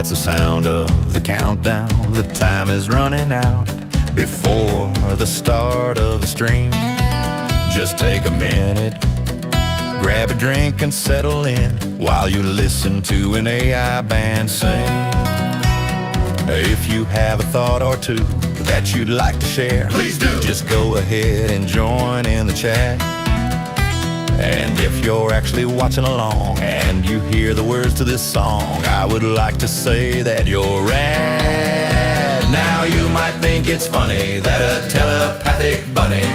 That's the sound of the countdown. The time is running out before the start of the stream. Just take a minute, grab a drink and settle in while you listen to an AI band sing. If you have a thought or two that you'd like to share, please do. Just go ahead and join in the chat. And if you're actually watching along and you hear the words to this song, I would like to say that you're rad. Now you might think it's funny that a telepathic bunny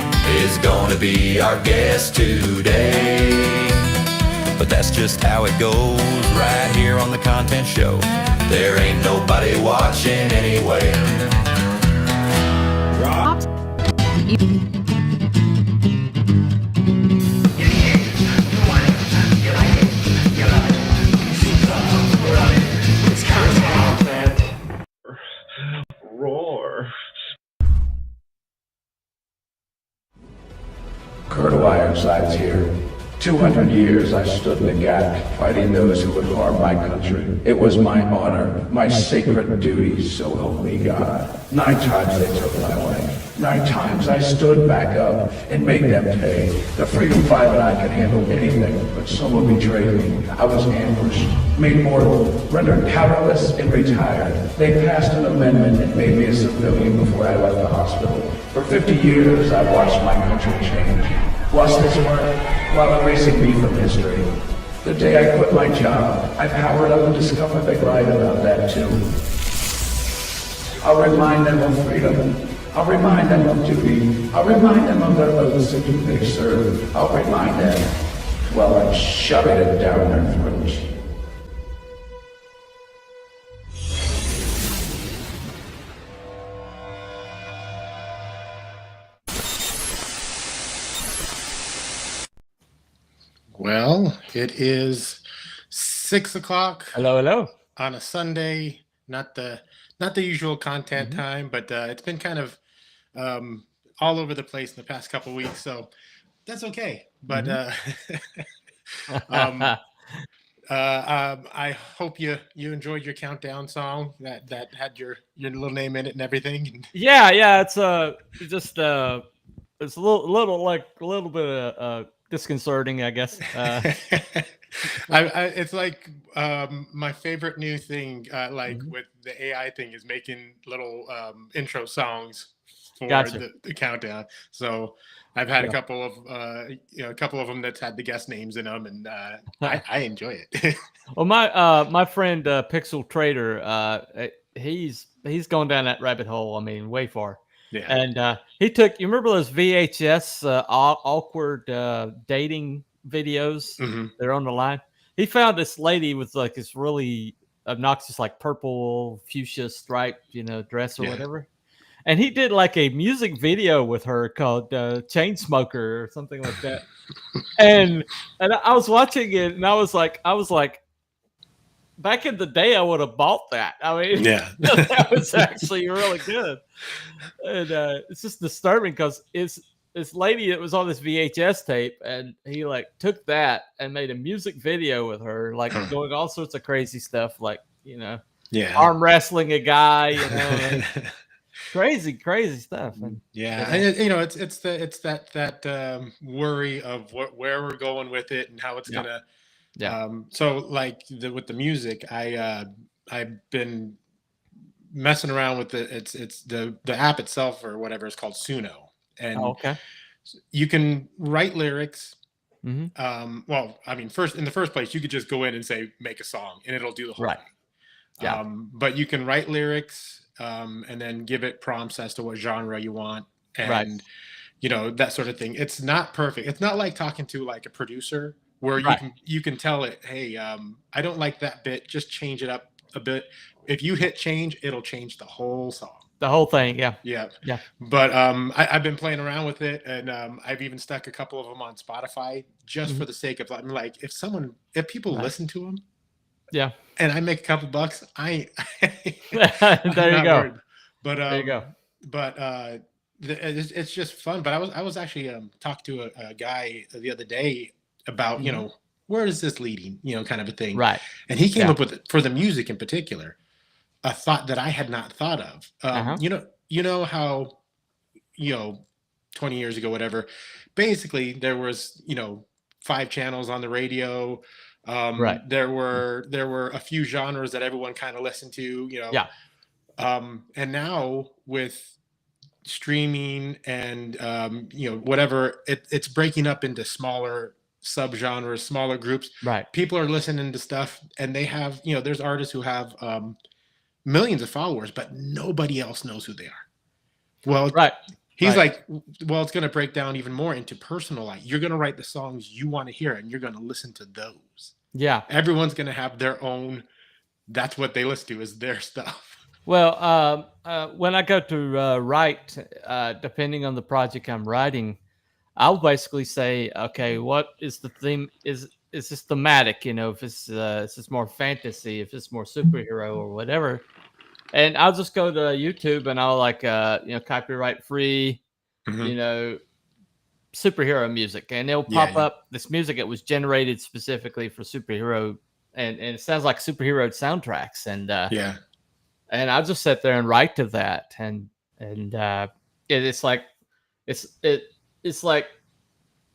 is going to be our guest today, but that's just how it goes right here on the Content Show. There ain't nobody watching anyway. Roar. Kurt Ironside's here. 200 years I stood in the gap, fighting those who would harm my country. It was my honor, my sacred duty, so help me God. 9 times they took my life. 9 times I stood back up and made them pay. The freedom fighter and I could handle anything, but someone betrayed me. I was ambushed, made mortal, rendered powerless, and retired. They passed an amendment that made me a civilian before I left the hospital. For 50 years I watched my country change. Watch this work while erasing me from history. The day I quit my job, I powered up and discovered they lied about that too. I'll remind them of freedom. I'll remind them of duty. I'll remind them of their oaths and who they serve. I'll remind them while I'm shoving it down their throats. Well, it is 6 o'clock. Hello. On a Sunday. Not the usual content time, but it's been kind of all over the place in the past couple of weeks, so that's okay. But I hope you enjoyed your countdown song that had your little name in it and everything. Yeah. It's just it's a little bit disconcerting, I guess. It's like my favorite new thing, with the AI thing, is making little intro songs for the countdown. So I've had a couple of them that's had the guest names in them, and I enjoy it. Well, my friend Pixel Trader, he's going down that rabbit hole. I mean, way far. Yeah. And he took, you remember those VHS awkward dating videos? They're on the line. He found this lady with like this really obnoxious, like purple fuchsia striped, dress or whatever. And he did like a music video with her called Chainsmoker or something like that. and I was watching it and I was like, back in the day, I would have bought that. I mean, that was actually really good. And it's just disturbing because it's this lady that was on this VHS tape, and he like took that and made a music video with her, like doing all sorts of crazy stuff, like arm wrestling a guy, crazy stuff. And, it's that worry of where we're going with it and how it's gonna. Yeah. So like with the music, I've been messing around with it's the app itself or whatever is called Suno, and you can write lyrics. Well, I mean, in the first place, you could just go in and say make a song, and it'll do the whole thing. Yeah. But you can write lyrics, and then give it prompts as to what genre you want, and that sort of thing. It's not perfect. It's not like talking to like a producer where you can tell it, hey, I don't like that bit. Just change it up a bit. If you hit change, it'll change the whole song. The whole thing, yeah. But I've been playing around with it, and I've even stuck a couple of them on Spotify just for the sake of like, if people listen to them, and I make a couple bucks, there you go. Worried. But there you go. But it's just fun. But I was actually talking to a guy the other day about where is this leading, kind of a thing, right? And he came up with, for the music in particular, a thought that I had not thought of. You know how, 20 years ago, whatever, basically there was, 5 channels on the radio. Right. There were a few genres that everyone kind of listened to, Yeah. and now with streaming and whatever, it's breaking up into smaller subgenres, smaller groups. Right. People are listening to stuff, and they have, there's artists who have millions of followers, but nobody else knows who they are. Well, Right. he's Right. like, well, it's going to break down even more into personal life. You're going to write the songs you want to hear, and you're going to listen to those. Yeah. Everyone's going to have their own. That's what they listen to, is their stuff. Well, when I go to write, depending on the project I'm writing, I'll basically say, okay, what is the theme? Is this thematic? If it's is this more fantasy, if it's more superhero or whatever, and I'll just go to YouTube and I'll like copyright free, Mhm. Superhero music, and it'll pop up this music that was generated specifically for superhero, and it sounds like superhero soundtracks, and Yeah. and I'll just sit there and write to that, and it's like it's like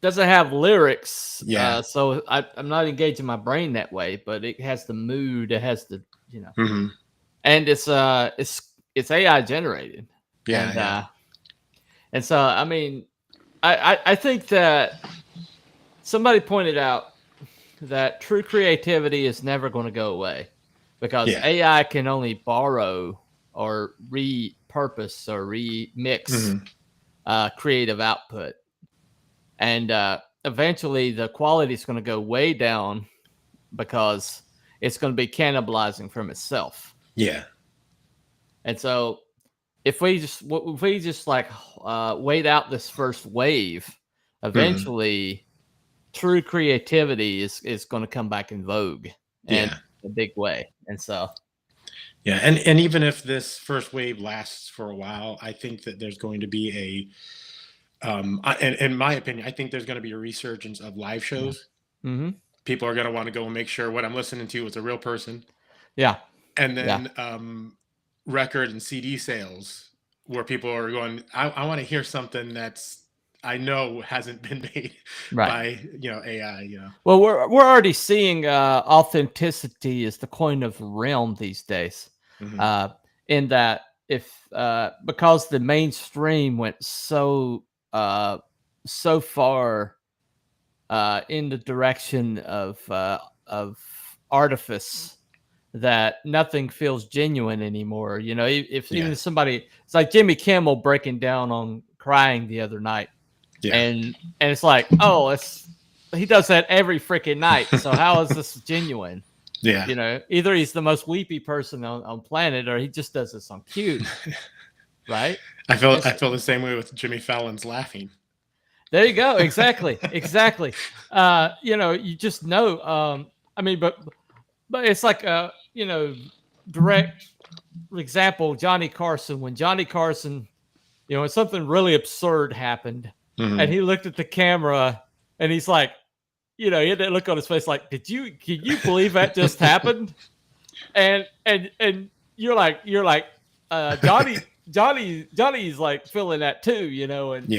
doesn't have lyrics, Yeah. so I'm not engaging my brain that way, but it has the mood, it has the Mhm. and it's AI generated, Yeah. and Yeah. and so I mean, I think that somebody pointed out that true creativity is never going to go away, because Yeah. AI can only borrow or repurpose or remix creative output, and eventually the quality is going to go way down because it's going to be cannibalizing from itself. Yeah. And so if we just like wait out this first wave, eventually true creativity is going to come back in vogue in a big way. And so Yeah, and even if this first wave lasts for a while, I think that there's going to be in my opinion, I think there's going to be a resurgence of live shows. Mm-hmm. People are going to want to go and make sure what I'm listening to is a real person. Yeah. And then record and CD sales, where people are going, I want to hear something that's, I know hasn't been made by AI. Well, we're already seeing authenticity is the coin of the realm these days. In that, if because the mainstream went so far in the direction of artifice, that nothing feels genuine anymore. If even somebody, it's like Jimmy Kimmel breaking down on crying the other night. Yeah. And it's like, oh, he does that every freaking night. So how is this genuine? Yeah. Either he's the most weepy person on planet, or he just does this on cue. Right? I feel the same way with Jimmy Fallon's laughing. There you go. Exactly. Exactly. You just know. I mean, but it's like direct example, Johnny Carson. When Johnny Carson, when something really absurd happened, and he looked at the camera and he's like, he had that look on his face like, can you believe that just happened? And you're like, Johnny's like feeling that too, and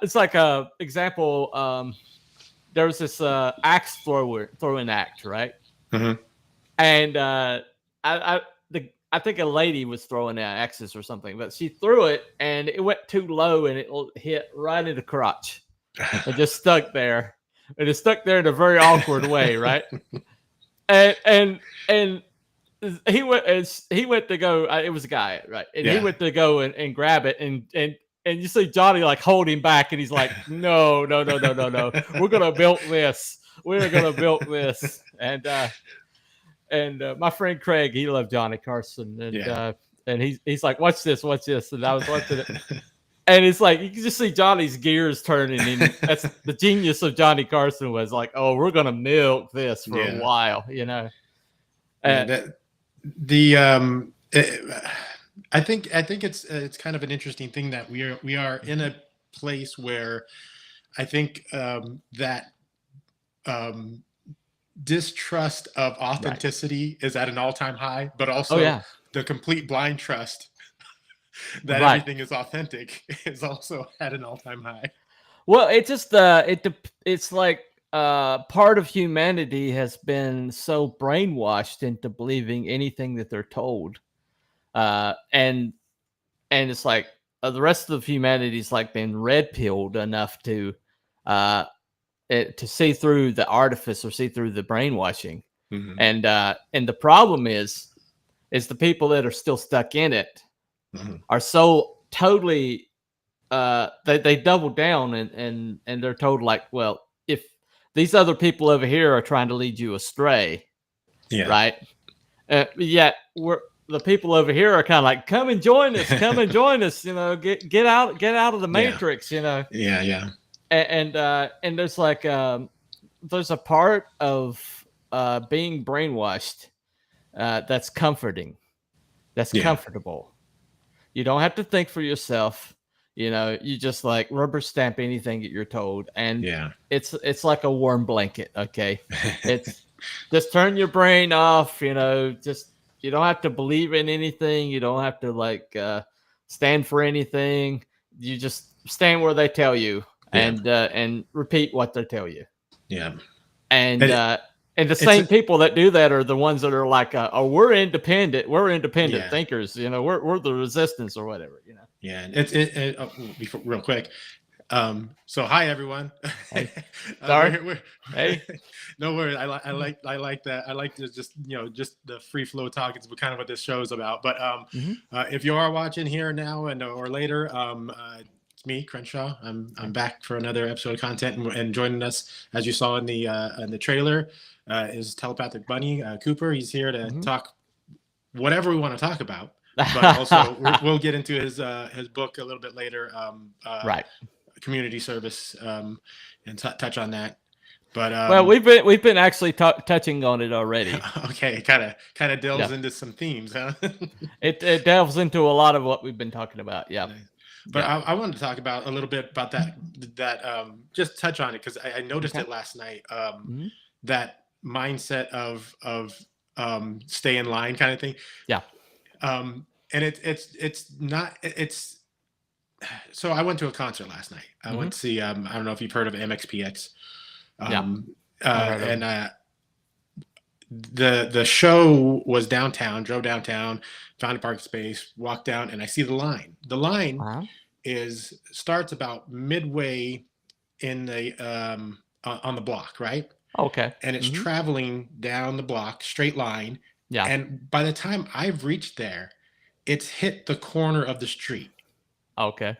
it's like a example. There was this axe throwing act, right? And I think a lady was throwing axes or something, but she threw it and it went too low and it hit right in the crotch. It just stuck there. And it stuck there in a very awkward way, right? And he went to go. It was a guy, right? And he went to go and grab it, and you see Johnny like hold him back, and he's like, no, we're gonna build this. We're gonna build this. And my friend Craig, he loved Johnny Carson, and he's like, watch this, and I was watching it, and it's like you can just see Johnny's gears turning, and that's the genius of Johnny Carson was like, oh, we're gonna milk this for a while, I think it's kind of an interesting thing that we are in a place where I think that distrust of authenticity is at an all-time high, but also the complete blind trust that everything is authentic is also at an all-time high. Well, it just it's like part of humanity has been so brainwashed into believing anything that they're told, and it's like the rest of humanity's like been red pilled enough to see through the artifice or see through the brainwashing, and the problem is the people that are still stuck in it are so totally they double down and they're told like, well, if these other people over here are trying to lead you astray, right? Yet the people over here are kind of like, come and join us, get out of the matrix, Yeah. And there's like there's a part of being brainwashed that's comforting, that's comfortable. You don't have to think for yourself. You just like rubber stamp anything that you're told, and it's like a warm blanket. Okay, it's just turn your brain off. Just you don't have to believe in anything. You don't have to like stand for anything. You just stand where they tell you, and repeat what they tell you. Yeah, and the same people that do that are the ones that are like, oh, we're independent thinkers. We're the resistance or whatever. Yeah, real quick. So hi everyone. Hey. Sorry. Hey. No worries. I like that. I like to just just the free flow talk. It's kind of what this show is about. But if you are watching here now or later, it's me, Crenshaw. I'm back for another episode of content, and joining us, as you saw in the trailer, is Telepathic Bunny Cooper. He's here to talk whatever we want to talk about. But also we'll get into his book a little bit later, community service, and touch on that. But well, we've been actually touching on it already. Okay, kind of delves into some themes, huh? it delves into a lot of what we've been talking about. But I wanted to talk about a little bit about that just touch on it because I noticed it last night. That mindset of stay in line kind of thing. And it's so I went to a concert last night. I went to see I don't know if you've heard of MXPX. The show was downtown, drove downtown, found a parking space, walked down, and I see the line. The line starts about midway in the on the block, right? Okay. And it's traveling down the block, straight line. Yeah. And by the time I've reached there, it's hit the corner of the street. Okay.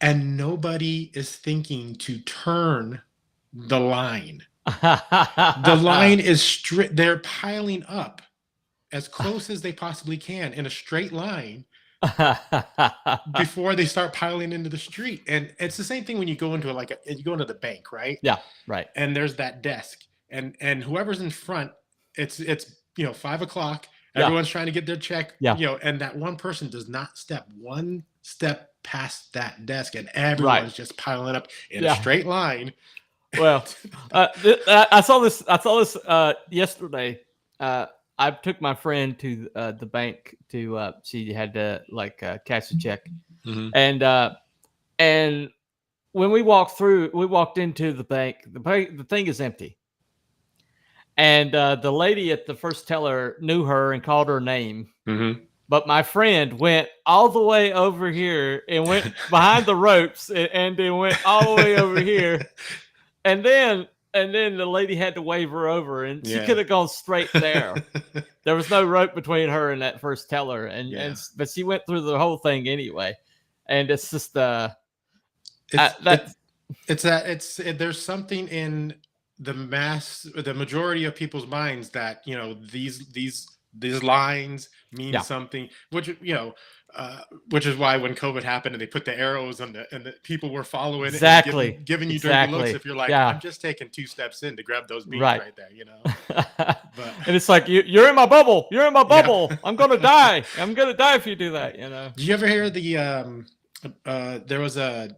And nobody is thinking to turn the line. The line is straight. They're piling up as close as they possibly can in a straight line before they start piling into the street. And it's the same thing when you go into you go into the bank, right? Yeah, right. And there's that desk, and whoever's in front, it's 5 o'clock. Everyone's trying to get their check. And that one person does not step one step past that desk, and everyone's just piling up in a straight line. Well, I saw this yesterday. I took my friend to the bank to she had to cash a check, and when we walked into the bank. The thing is empty, and the lady at the first teller knew her and called her name. But my friend went all the way over here and went behind the ropes and then went all the way over here. And then the lady had to wave her over, and she could have gone straight there. There was no rope between her and that first teller, but she went through the whole thing anyway. And it's just there's something in the majority of people's minds that these lines mean something, which is why when COVID happened and they put the arrows and the people were following it, giving you dirty looks if you're like, I'm just taking 2 steps in to grab those beans right there, But, and it's like you're in my bubble. You're in my bubble. I'm gonna die. I'm gonna die if you do that. Did you ever hear there was a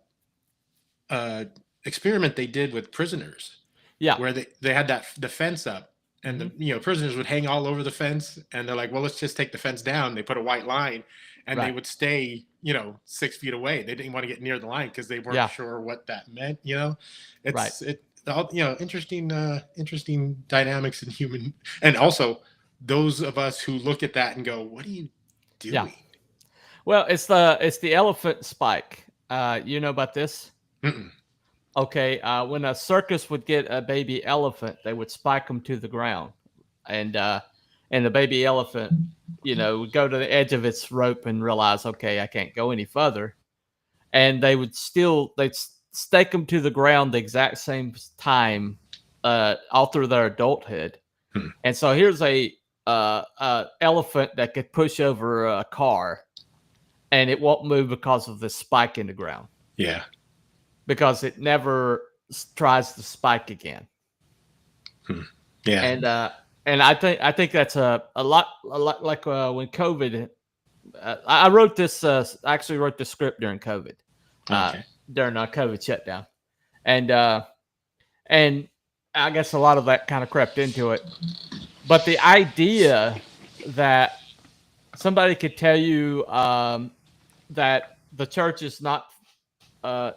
experiment they did with prisoners, Yeah. where they had the fence up, and the prisoners would hang all over the fence, and they're like, well, let's just take the fence down. They put a white line, and they Right. would stay 6 feet away. They didn't want to get near the line because they weren't Yeah. sure what that meant. Right. Interesting dynamics in human, and also those of us who look at that and go, what are you doing? Yeah. Well, it's the elephant spike. You know about this? Mm-mm. Okay. When a circus would get a baby elephant, they would spike them to the ground, and the baby elephant, would go to the edge of its rope and realize, okay, I can't go any further, and they'd stake them to the ground the exact same time, all through their adulthood. And so here's a elephant that could push over a car, and it won't move because of the spike in the ground. Yeah. Because it never tries to spike again. Yeah. And I think that's a lot like when COVID. I wrote this. I actually wrote the script during COVID, during our COVID shutdown, and I guess a lot of that kind of crept into it. But the idea that somebody could tell you that the church is not,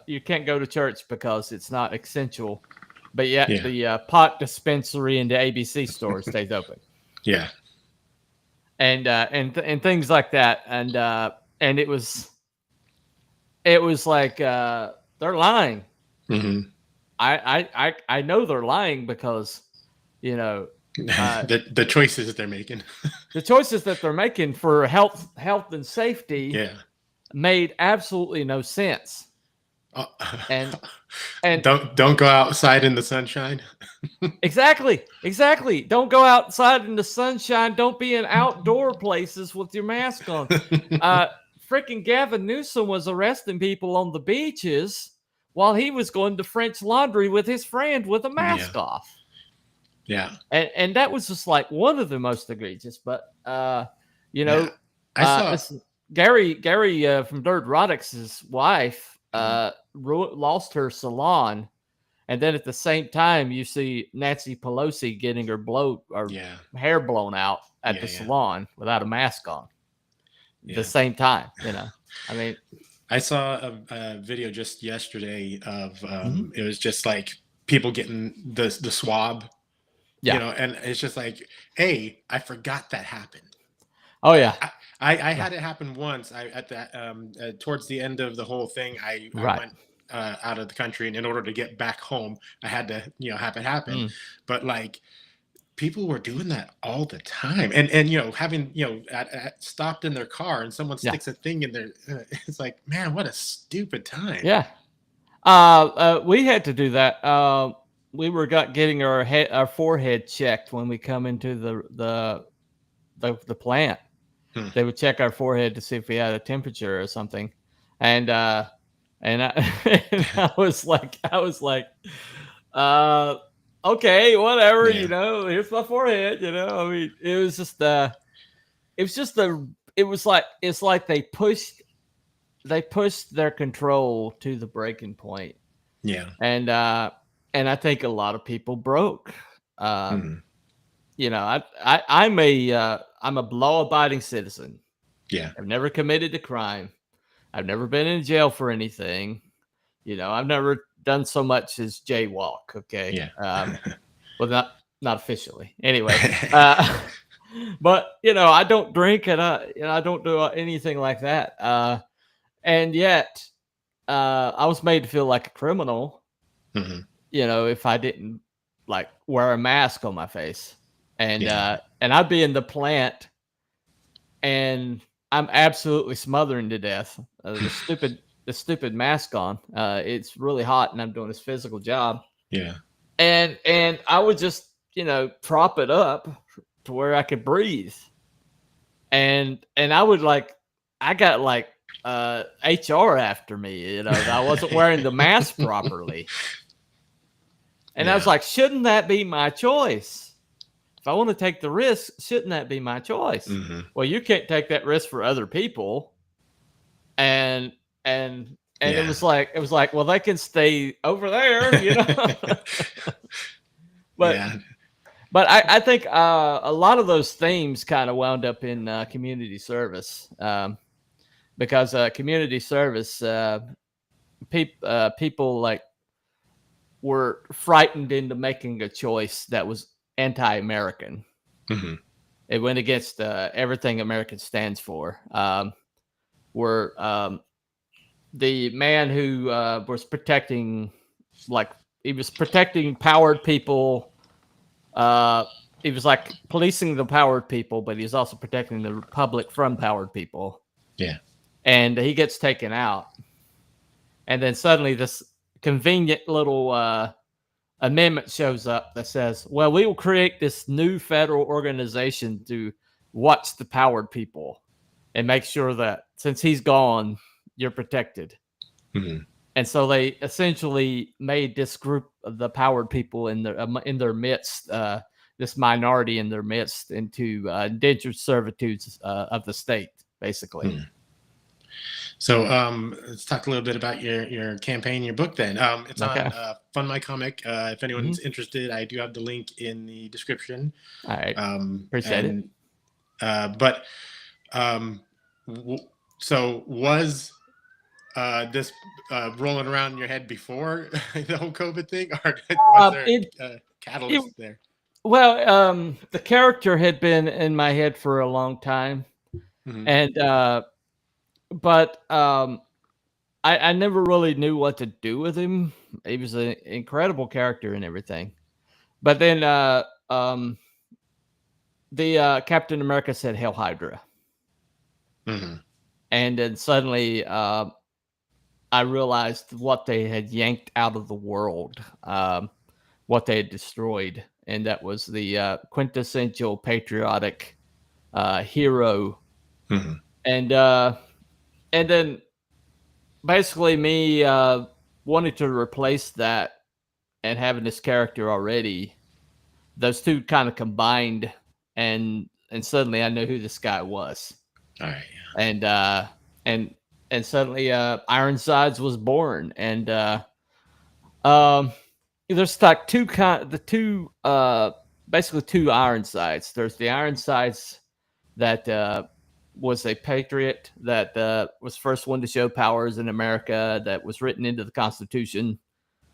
you can't go to church because it's not essential, but yet the pot dispensary and the ABC store stays open. Yeah. And things like that. And it was like they're lying. Mm-hmm. I know they're lying because, the choices they're making. The choices that they're making for health and safety made absolutely no sense. And don't go outside in the sunshine. Exactly. Don't go outside in the sunshine. Don't be in outdoor places with your mask on. Freaking Gavin Newsom was arresting people on the beaches while he was going to French Laundry with his friend with a mask off. Yeah. And that was just like one of the most egregious. But I saw Gary from Dirt Rodix's wife lost her salon, and then at the same time you see Nancy Pelosi getting her hair blown out at the salon without a mask on at the same time. I mean, I saw a video just yesterday of it was just like people getting the swab, and it's just like, hey, I forgot that happened. Oh yeah. I had it happen once. Towards the end of the whole thing, I went out of the country, and in order to get back home, I had to have it happen. But like, people were doing that all the time, and having stopped in their car, and someone sticks a thing in there. It's like, man, what a stupid time. Yeah. We had to do that. We were getting our forehead checked when we come into the plant. They would check our forehead to see if we had a temperature or something, and I was like, okay, whatever, here's my forehead, I mean, it's like they pushed their control to the breaking point. Yeah. And I think a lot of people broke. I'm a law-abiding citizen. Yeah. I've never committed a crime. I've never been in jail for anything. I've never done so much as jaywalk. Okay. Yeah. Well, not officially. Anyway. But I don't drink, and I don't do anything like that. And yet, I was made to feel like a criminal. Mm-hmm. If I didn't like wear a mask on my face. And I'd be in the plant, and I'm absolutely smothering to death. The stupid mask on. It's really hot, and I'm doing this physical job. Yeah. And I would just prop it up to where I could breathe. And I would I got HR after me. I wasn't wearing the mask properly. And I was like, shouldn't that be my choice? If I want to take the risk, shouldn't that be my choice? Mm-hmm. Well, you can't take that risk for other people. And it was like, well, they can stay over there, but Yeah. but I think a lot of those themes kind of wound up in community service, because community service, people like were frightened into making a choice that was anti-American. Mm-hmm. It went against everything American stands for. Were the man who was protecting, like, he was protecting powered people. He was like policing the powered people, but he was also protecting the public from powered people. Yeah. And he gets taken out. And then suddenly this convenient little amendment shows up that says, well, we will create this new federal organization to watch the powered people and make sure that since he's gone, you're protected. Mm-hmm. And so they essentially made this group of the powered people in their midst, this minority in their midst, into indentured servitudes of the state, basically. Mm-hmm. So let's talk a little bit about your campaign, your book. Then it's Okay. on Fund My Comic. If anyone's interested, I do have the link in the description. All right. Appreciate it. So was this rolling around in your head before the whole COVID thing, or was there a catalyst there? Well, the character had been in my head for a long time, and but I never really knew what to do with him. He was an incredible character and everything. But then the Captain America said Hail Hydra. Mm-hmm. And then suddenly I realized what they had yanked out of the world, what they had destroyed. And that was the quintessential patriotic hero. Mm-hmm. And then basically me wanting to replace that and having this character already, those two kind of combined, and suddenly I knew who this guy was. All right. Yeah. And suddenly Ironsides was born, and there's like basically two Ironsides. There's the Ironsides that was a patriot, that was first one to show powers in America, that was written into the Constitution,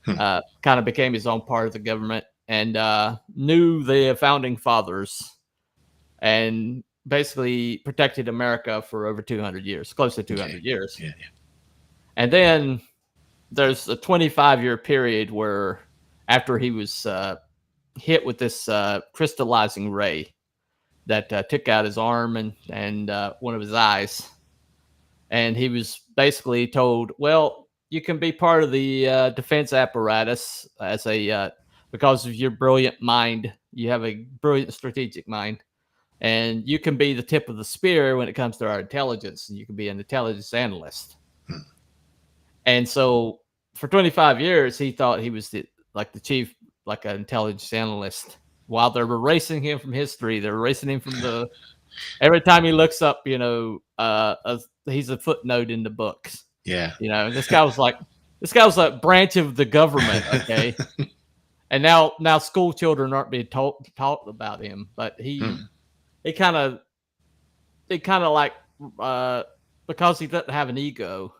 kind of became his own part of the government, and knew the founding fathers, and basically protected America for over 200 years, close to 200 years. Yeah. And then there's a 25-year period where after he was hit with this crystallizing ray that took out his arm and one of his eyes. And he was basically told, well, you can be part of the defense apparatus as because of your brilliant mind. You have a brilliant strategic mind. And you can be the tip of the spear when it comes to our intelligence. And you can be an intelligence analyst. And so for 25 years, he thought he was the chief, like an intelligence analyst. While they're erasing him from history, they're erasing him from every time he looks up, he's a footnote in the books. Yeah. This guy was a branch of the government. Okay. And now school children aren't being taught about him, but he kind of like, because he doesn't have an ego,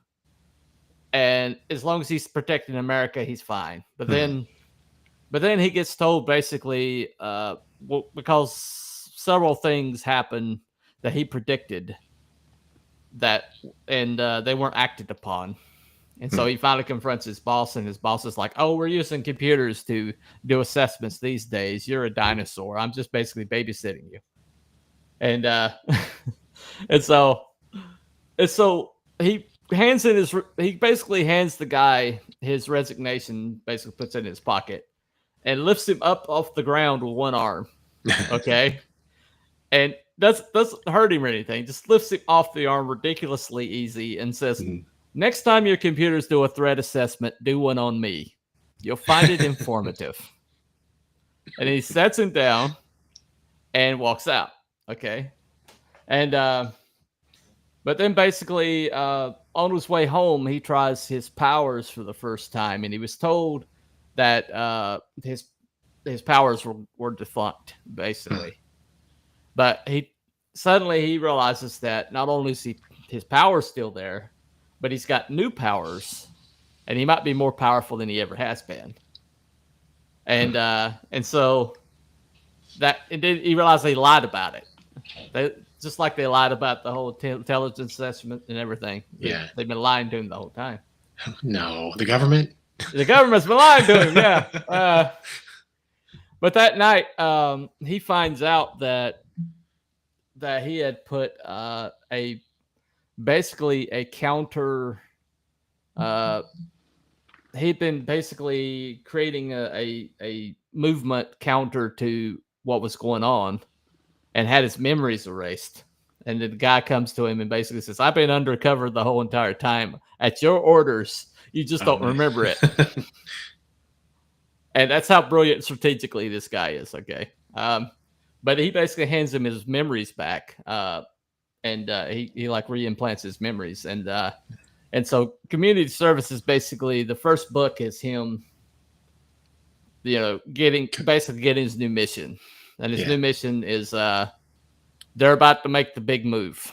and as long as he's protecting America, he's fine. But then he gets told basically, because several things happen that he predicted and they weren't acted upon. And so he finally confronts his boss, and his boss is like, oh, we're using computers to do assessments these days. You're a dinosaur. I'm just basically babysitting you. And and so he basically hands the guy his resignation, basically puts it in his pocket, and lifts him up off the ground with one arm. Okay. And doesn't hurt him or anything. Just lifts him off the arm ridiculously easy and says, next time your computers do a threat assessment, do one on me. You'll find it informative. And he sets him down and walks out. Okay. And but then basically on his way home, he tries his powers for the first time, and he was told that his powers were defunct, basically. But he suddenly realizes that not only is his powers still there, but he's got new powers, and he might be more powerful than he ever has been. And so he realized they lied about it. Just like they lied about the whole intelligence assessment and everything. Yeah. They've been lying to him the whole time. No, the government? The government's been lying to him, yeah. But that night, he finds out that he had put basically a counter. He'd been basically creating a movement counter to what was going on, and had his memories erased. And the guy comes to him and basically says, "I've been undercover the whole entire time at your orders. You just don't remember it." And that's how brilliant strategically this guy is. Okay. But he basically hands him his memories back. And he like reimplants his memories. And so community service is basically the first book is him, getting his new mission. And his new mission is they're about to make the big move.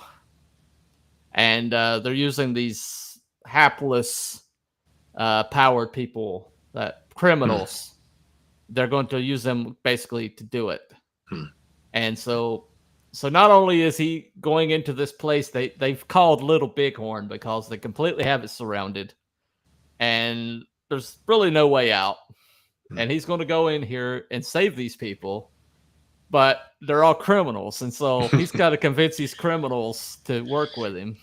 And they're using these hapless powered people, criminals. They're going to use them basically to do it. And so not only is he going into this place they've called Little Bighorn because they completely have it surrounded, and there's really no way out. And he's going to go in here and save these people, but they're all criminals, and so he's got to convince these criminals to work with him.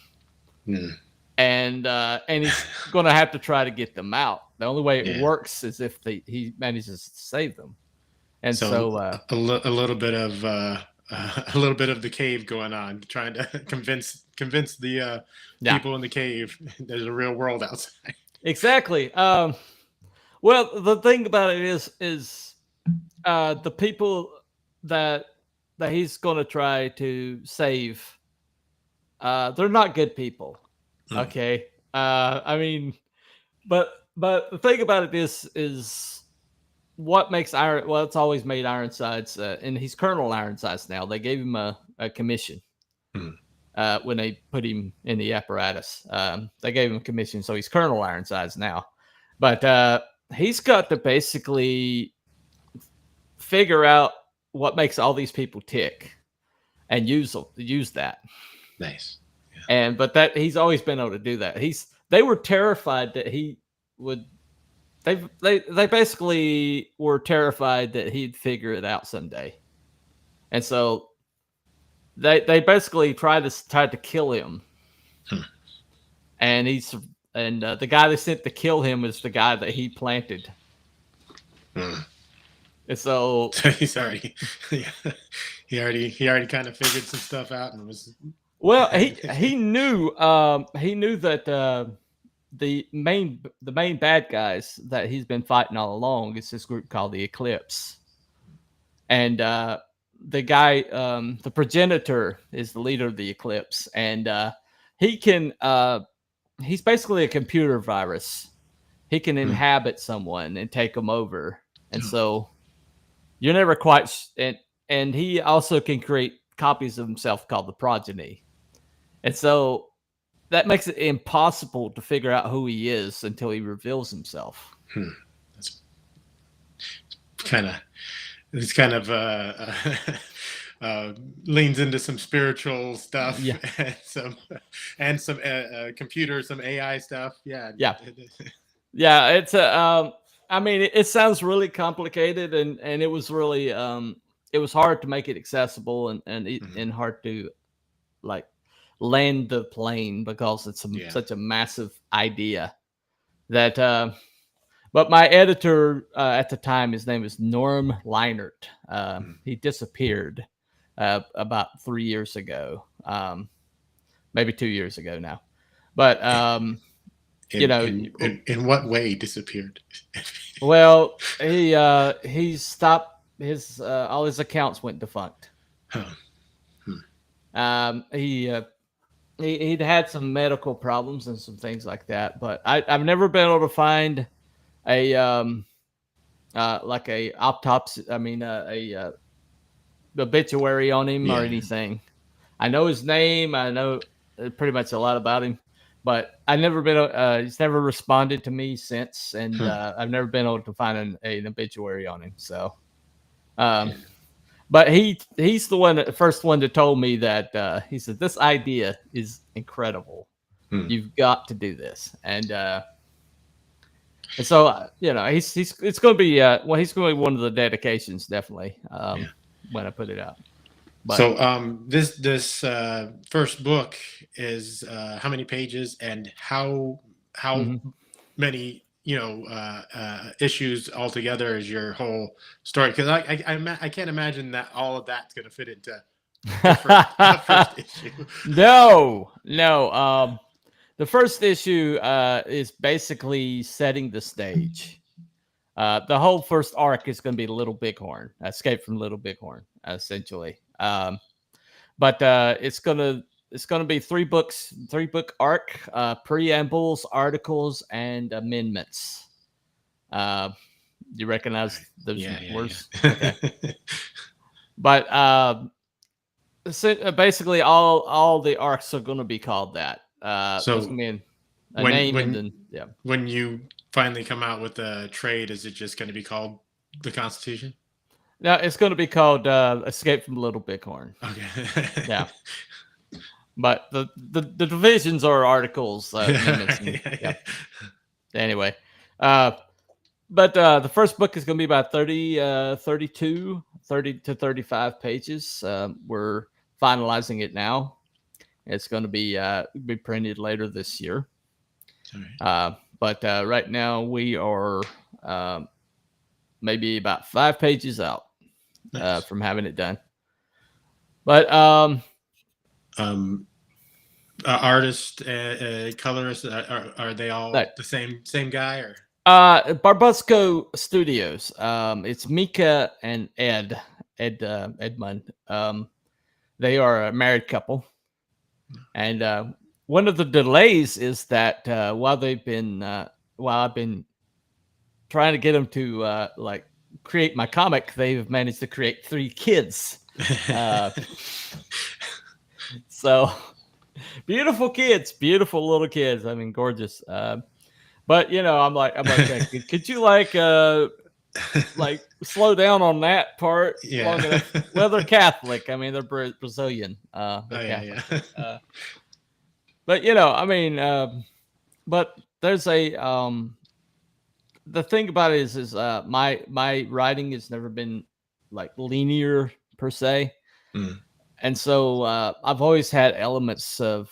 And he's going to have to try to get them out. The only way it works is if he manages to save them. And so a little bit of the cave going on, trying to convince the people in the cave there's a real world outside. Exactly. Well, the thing about it is the people that he's going to try to save, they're not good people. Okay. I mean, but the thing about it is what makes it's always made Ironsides, and he's Colonel Ironsides now. They gave him a commission when they put him in the apparatus. They gave him a commission, so he's Colonel Ironsides now. But he's got to basically figure out what makes all these people tick and use that. Nice. But that he's always been able to do that. They were terrified that he would. They basically were terrified that he'd figure it out someday, and so they basically tried to kill him. And the guy they sent to kill him is the guy that he planted. And so he's already he already kind of figured some stuff out and was. Well, he knew that the main bad guys that he's been fighting all along is this group called the Eclipse, and the guy, the progenitor, is the leader of the Eclipse, and he's basically a computer virus. He can inhabit someone and take them over, and so you're never quite. And he also can create copies of himself called the progeny. And so that makes it impossible to figure out who he is until he reveals himself. That's kind of leans into some spiritual stuff, and some computer, some AI stuff. Yeah. It's I mean, it sounds really complicated, and it was really it was hard to make it accessible and hard to like land the plane because it's such a massive idea that but my editor at the time, his name is Norm Leinert. He disappeared about 3 years ago, maybe 2 years ago now. But in what way disappeared? Well, he stopped his all his accounts went defunct. He'd had some medical problems and some things like that, but I've never been able to find a like a autopsy. I mean, a obituary on him or anything. I know his name. I know pretty much a lot about him, but I've never been. He's never responded to me since, and I've never been able to find an obituary on him. So, but he's the first one that told me that he said this idea is incredible. You've got to do this, and so he's it's going to be he's going to be one of the dedications definitely when I put it out. But, so this first book is how many pages and how many issues altogether is your whole story? Because I can't imagine that all of that's going to fit into the first issue. No. The first issue is basically setting the stage. The whole first arc is going to be Little Bighorn, Escape from Little Bighorn, essentially. But it's gonna be 3 book arc, preambles, articles, and amendments. You recognize those words? Yeah. Okay. But basically, all the arcs are going to be called that. So I mean, when you finally come out with a trade, is it just going to be called the Constitution? No, it's going to be called Escape from Little Bighorn. Okay. Yeah. But the divisions are articles. Anyway, but the first book is going to be about 30 to 35 pages. We're finalizing it now. It's going to be printed later this year. But right now we are maybe about 5 pages out from having it done. But artist, colorist, are they all the same guy or? Barbusco Studios. It's Mika and Edmund. They are a married couple, and one of the delays is that while I've been trying to get them to create my comic, they've managed to create 3 kids. So beautiful kids, beautiful little kids. I mean, gorgeous. But I'm like, could you slow down on that part? Yeah. Well, they're Catholic. I mean, they're Brazilian. Catholic. But I mean, but there's a the thing about it is my writing has never been linear per se, and so I've always had elements of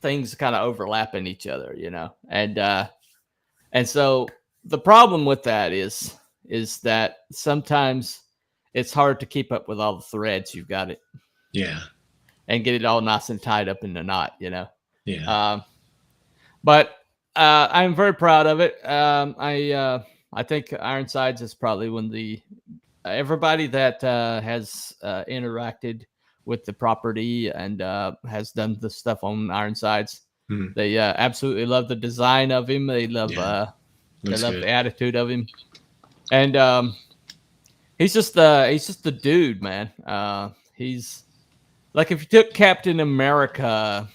things kind of overlapping each other, and so the problem with that is that sometimes it's hard to keep up with all the threads you've got it, and get it all nice and tied up in the knot, but I'm very proud of it. I think Ironsides is probably one of the everybody that has interacted with the property and has done the stuff on Ironsides. They absolutely love the design of him. They love the attitude of him, and he's just a dude, man. He's like if you took Captain America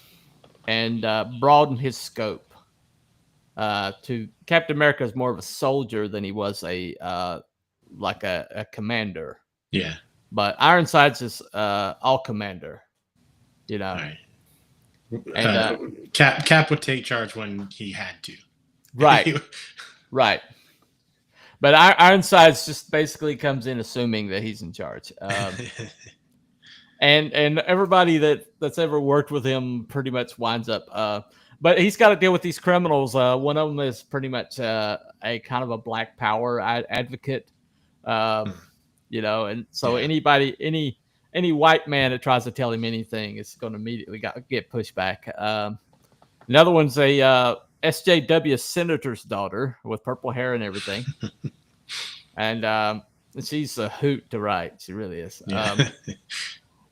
and broadened his scope. To Captain America is more of a soldier than he was a commander. Yeah. But Ironsides is all commander. Right. And Cap would take charge when he had to. Right. Right. But Ironsides just basically comes in assuming that he's in charge. And everybody that's ever worked with him pretty much winds up but he's got to deal with these criminals. One of them is pretty much a kind of a black power advocate, and so any white man that tries to tell him anything is going to immediately get pushed back. Another one's a SJW senator's daughter with purple hair and everything, and she's a hoot to write. She really is. Yeah.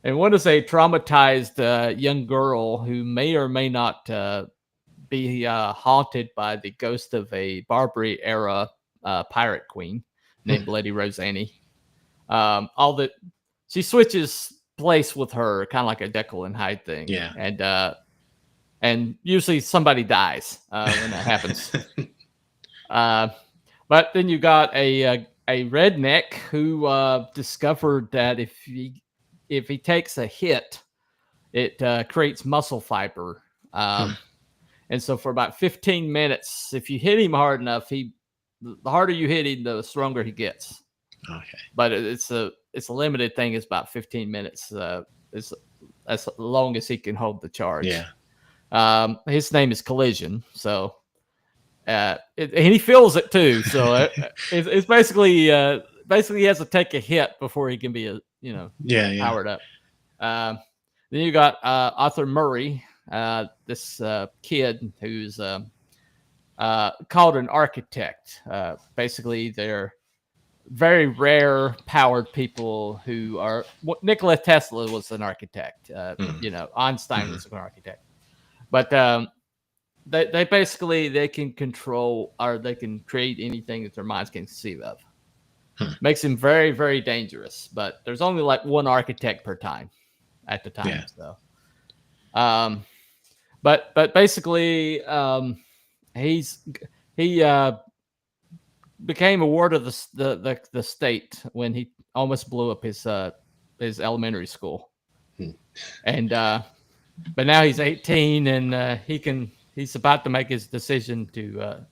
And one is a traumatized young girl who may or may not be haunted by the ghost of a Barbary era pirate queen named Lady Rosanny. She switches place with her, kind of like a Jekyll and Hyde thing. Yeah. And usually somebody dies when that happens. But then you got a redneck who discovered that if he takes a hit, it creates muscle fiber. And so for about 15 minutes, if you hit him hard enough, the harder you hit him, the stronger he gets. Okay. But it's a limited thing. It's about 15 minutes. It's as long as he can hold the charge. Yeah. His name is Collision. So, and he feels it too. So it's basically he has to take a hit before he can be powered up. Then you got Arthur Murray, this kid who's called an architect. Basically, they're very rare powered people who are. Nikola Tesla was an architect. Einstein was an architect, but they basically they can control or they can create anything that their minds can conceive of. Makes him very, very dangerous. But there's only like one architect per time at the time. Yeah. So, but basically, he became a ward of the state when he almost blew up his elementary school. And but now he's 18 and he's about to make his decision to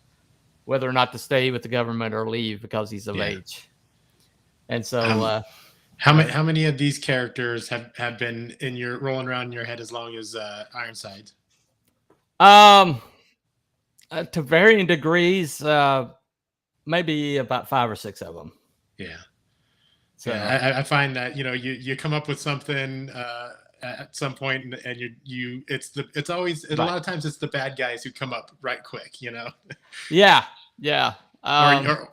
whether or not to stay with the government or leave because he's of age. And so how many of these characters have been rolling around in your head as long as Ironside? To varying degrees, maybe about 5 or 6 of them. Yeah. So I find that you come up with something at some point and it's always a lot of times it's the bad guys who come up right quick. Yeah.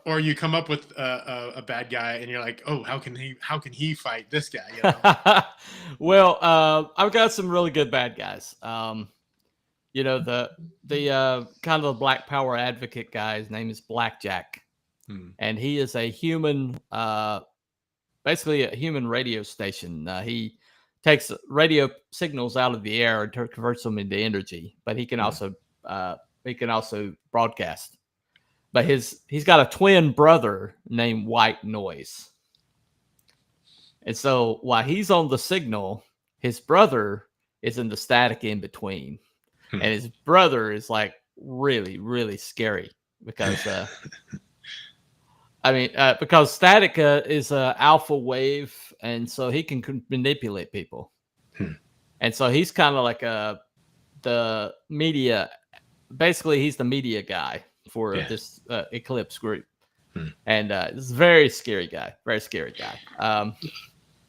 Or you come up with a bad guy and you're like, oh, how can he fight this guy? Well, I've got some really good bad guys. The kind of the Black Power advocate guy, his name is Blackjack. And he is a human, basically a human radio station. He takes radio signals out of the air and converts them into energy, but he can also broadcast. But he's got a twin brother named White Noise. And so while he's on the signal, his brother is in the static in between. And his brother is like really, really scary because because static is an alpha wave, and so he can manipulate people. And so he's kind of like the media. Basically, he's the media guy for this Eclipse group. And this is a very scary guy.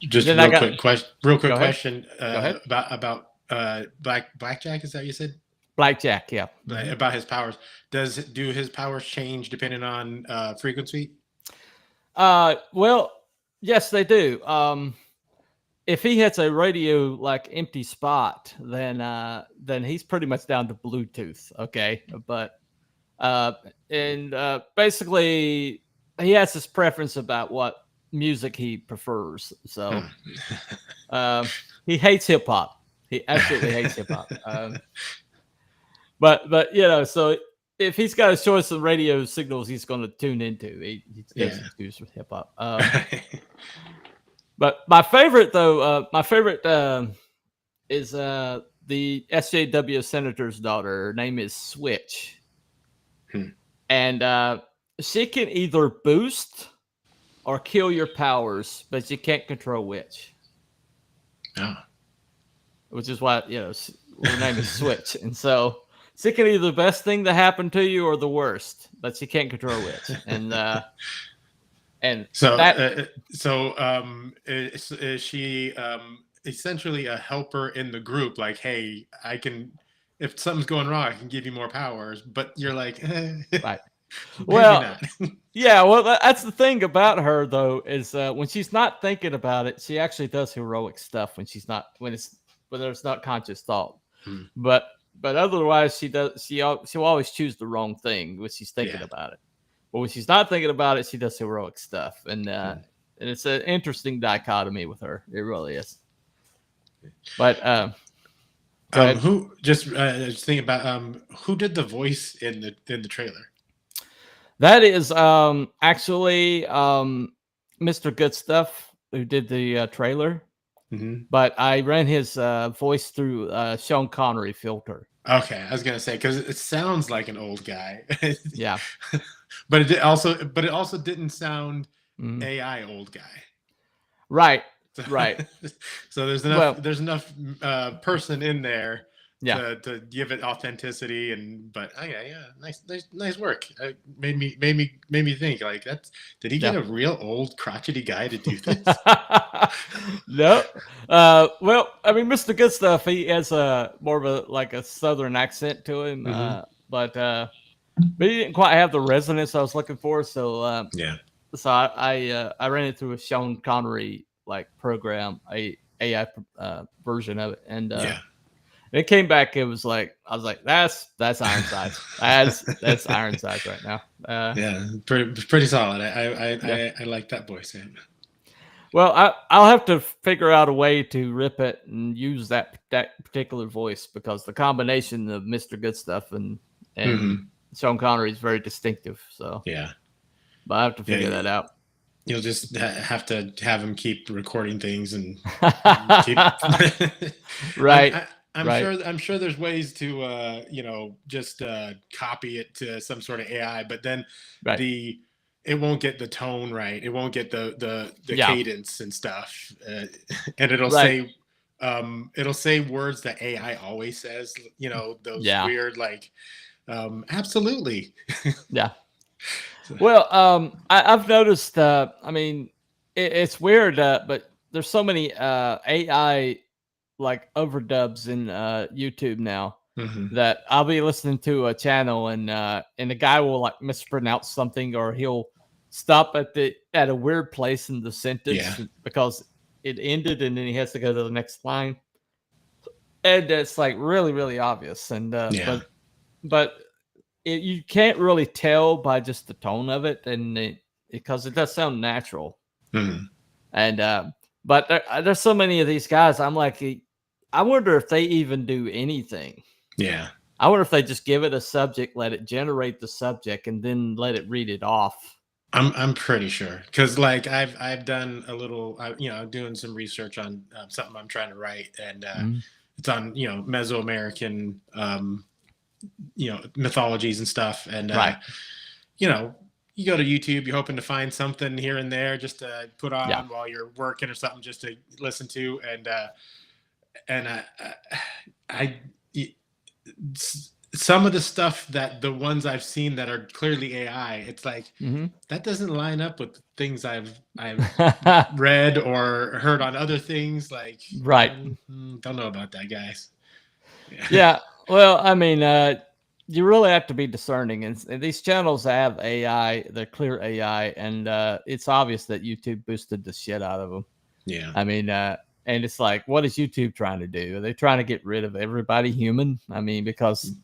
Just real quick question about Blackjack. Is that what you said? Blackjack, yeah. About his powers. Do his powers change depending on frequency? Well, yes, they do. If he hits a radio like empty spot, then he's pretty much down to Bluetooth. Okay, but basically he has his preference about what music he prefers. So he hates hip hop. He absolutely hates hip hop. But so if he's got a choice of radio signals he's going to tune into, he doesn't choose hip hop. But my favorite is the SJW senator's daughter. Her name is Switch. And she can either boost or kill your powers, but she can't control which. Oh. Which is why, her name is Switch. And so she can either the best thing to happen to you or the worst, but she can't control which. And is she essentially a helper in the group? Like, hey, if something's going wrong, I can give you more powers. But you're like, right. Well, yeah. Well, that's the thing about her, though, is when she's not thinking about it, she actually does heroic stuff when there's not conscious thought. But but otherwise she'll always choose the wrong thing when she's thinking about it. But when she's not thinking about it, she does heroic stuff, and it's an interesting dichotomy with her. It really is. But who just thinking about who did the voice in the trailer? That is actually Mr. Good Stuff who did the trailer. Mm-hmm. But I ran his voice through Sean Connery filter. Okay, I was gonna say because it sounds like an old guy. Yeah, but it also didn't sound AI old guy. Right. Right. So there's enough person in there to give it authenticity but nice work. Made me think like did he get a real old crotchety guy to do this? No. Well, I mean, Mr. Good Stuff, he has more of a southern accent to him, but he didn't quite have the resonance I was looking for. So so I ran it through a Sean Connery program, AI version of it, and it came back. It was I was like, that's Ironsides. that's Ironsides right now. Pretty solid. I like that voice. Well, I'll have to figure out a way to rip it and use that particular voice because the combination of Mr. Good Stuff and Sean Connery is very distinctive. So but I have to figure that out. You'll just have to have him keep recording things and keep. Right. I'm sure there's ways to just copy it to some sort of AI, but then it won't get the tone right. It won't get the cadence and stuff, and it'll say words that AI always says. Those weird absolutely. Yeah. Well, I've noticed. I mean, it's weird, but there's so many AI overdubs in YouTube now that I'll be listening to a channel and the guy will mispronounce something or he'll stop at a weird place in the sentence because it ended and then he has to go to the next line, and it's really really obvious. And but you can't really tell by just the tone of it, and because it does sound natural. And but there's so many of these guys. I'm like, I wonder if they even do anything. Yeah. I wonder if they just give it a subject, let it generate the subject, and then let it read it off. I'm pretty sure because I've done a little, doing some research on something I'm trying to write, and it's on Mesoamerican mythologies and stuff, and you go to YouTube, you're hoping to find something here and there just to put on while you're working or something, just to listen to, and some of the stuff that the ones I've seen that are clearly AI, it's like that doesn't line up with things I've read or heard on other things. Don't know about that, guys. Yeah. Well, I mean, you really have to be discerning, and these channels have AI, they're clear AI, and it's obvious that YouTube boosted the shit out of them. Yeah. I mean, and it's like, what is YouTube trying to do? Are they trying to get rid of everybody human? I mean, because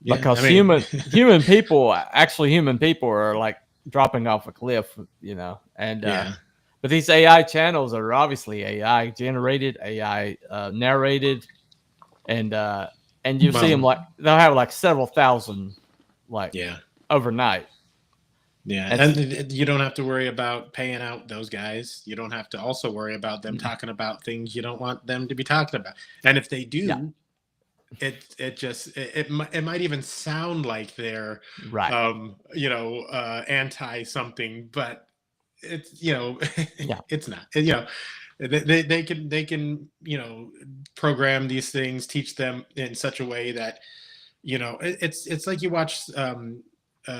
human people are dropping off a cliff, and but these AI channels are obviously AI generated, AI narrated, and you see them they'll have several thousand overnight. Yeah, and you don't have to worry about paying out those guys. You don't have to also worry about them talking about things you don't want them to be talking about. And if they do, it might even sound like they're anti something, but it's it's not. They can program these things, teach them in such a way that it's like you watch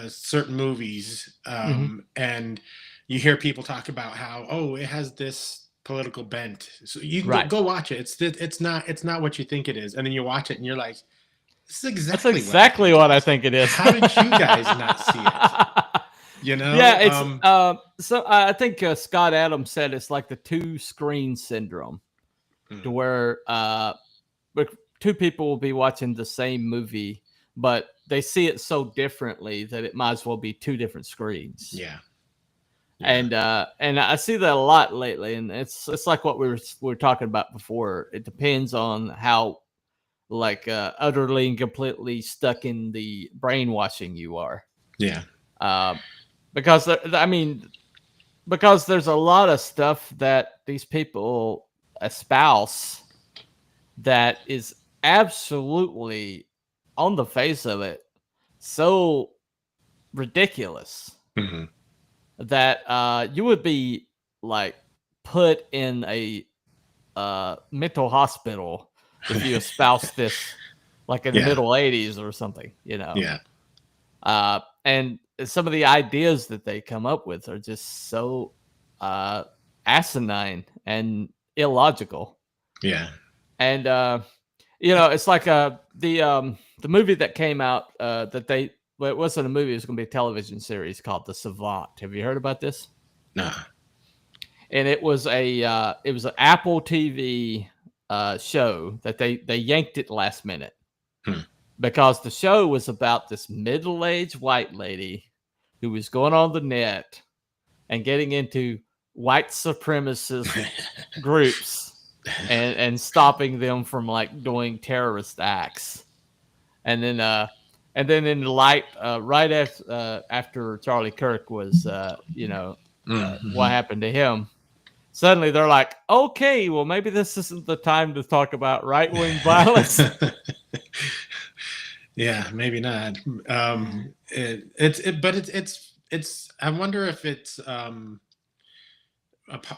certain movies and you hear people talk about how it has this political bent, so you can go watch it. It's not what you think it is, and then you watch it and you're like, this is exactly what I think it is. How did you guys not see it? So I think Scott Adams said it's like the two screen syndrome, to where two people will be watching the same movie, but they see it so differently that it might as well be two different screens. Yeah. And I see that a lot lately, and it's like what we were talking about before. It depends on how like utterly and completely stuck in the brainwashing you are. Yeah. Because because there's a lot of stuff that these people espouse that is absolutely on the face of it so ridiculous that you would be like put in a mental hospital if you espouse this like in the middle 80s or something, you know. And some of the ideas that they come up with are just so asinine and illogical. And it's like the movie that came out well, it wasn't a movie, it was going to be a television series called The Savant. Have you heard about this? Nah. And it was an Apple TV show that they yanked it last minute because the show was about this middle-aged white lady who was going on the net and getting into white supremacist groups and stopping them from like doing terrorist acts. And then in the light, right after Charlie Kirk was, what happened to him, suddenly they're like, okay, well, maybe this isn't the time to talk about right-wing violence. Yeah, maybe not. It's. I wonder if it's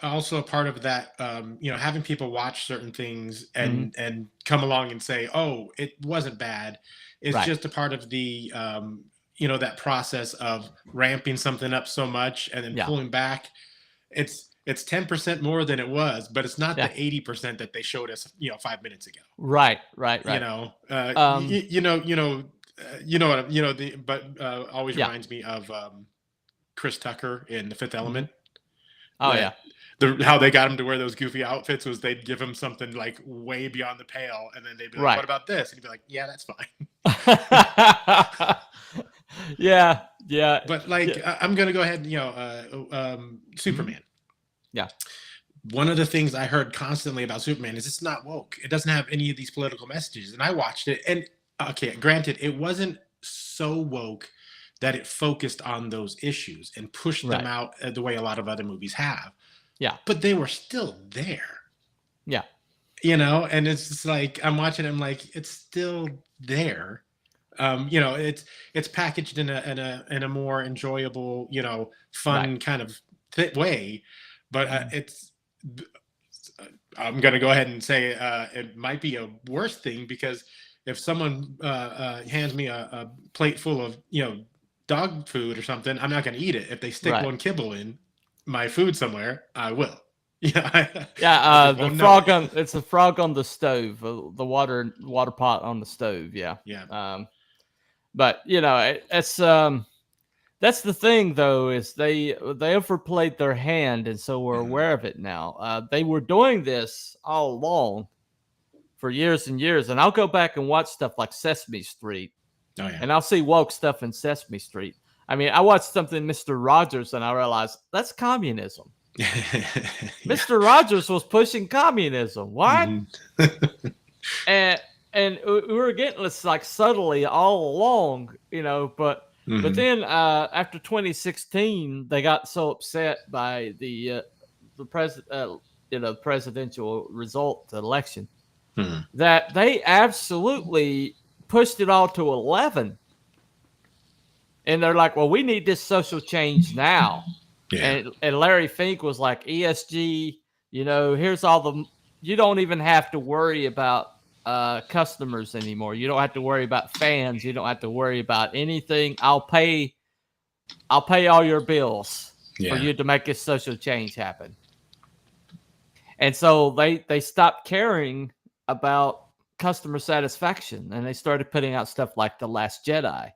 also a part of that. Having people watch certain things and come along and say, "Oh, it wasn't bad." It's just a part of the that process of ramping something up so much and then pulling back. It's 10% more than it was, but it's not the 80% that they showed us 5 minutes ago. Right. Always reminds me of Chris Tucker in The Fifth Element. Oh yeah. How they got him to wear those goofy outfits was they'd give him something like way beyond the pale, and then they'd be like, "What about this?" And he'd be like, "Yeah, that's fine." Yeah. But I'm gonna go ahead and Superman. Yeah. One of the things I heard constantly about Superman is it's not woke. It doesn't have any of these political messages. And I watched it, and okay, granted, it wasn't so woke that it focused on those issues and pushed them out the way a lot of other movies have. Yeah. But they were still there. Yeah. And it's just like I'm watching it, I'm like, it's still there. It's packaged in a more enjoyable, fun kind of way. But I'm going to go ahead and say it might be a worse thing, because if someone hands me a plate full of, dog food or something, I'm not going to eat it. If they stick one kibble in my food somewhere, I will. The frog it's the frog on the stove, the water pot on the stove. Yeah. But it's that's the thing, though, is they overplayed their hand, and so we're aware of it now. They were doing this all along for years and years, and I'll go back and watch stuff like Sesame Street, and I'll see woke stuff in Sesame Street. I mean, I watched something Mr. Rogers, and I realized that's communism. Mr. Rogers was pushing communism. What? and we were getting this like subtly all along, but. But then after 2016, they got so upset by the presidential result, the election, that they absolutely pushed it all to 11. And they're like, well, we need this social change now. And Larry Fink was like, ESG, here's all you don't even have to worry about customers anymore. You don't have to worry about fans. You don't have to worry about anything. I'll pay all your bills for you to make this social change happen. And so they stopped caring about customer satisfaction, and they started putting out stuff like The Last Jedi.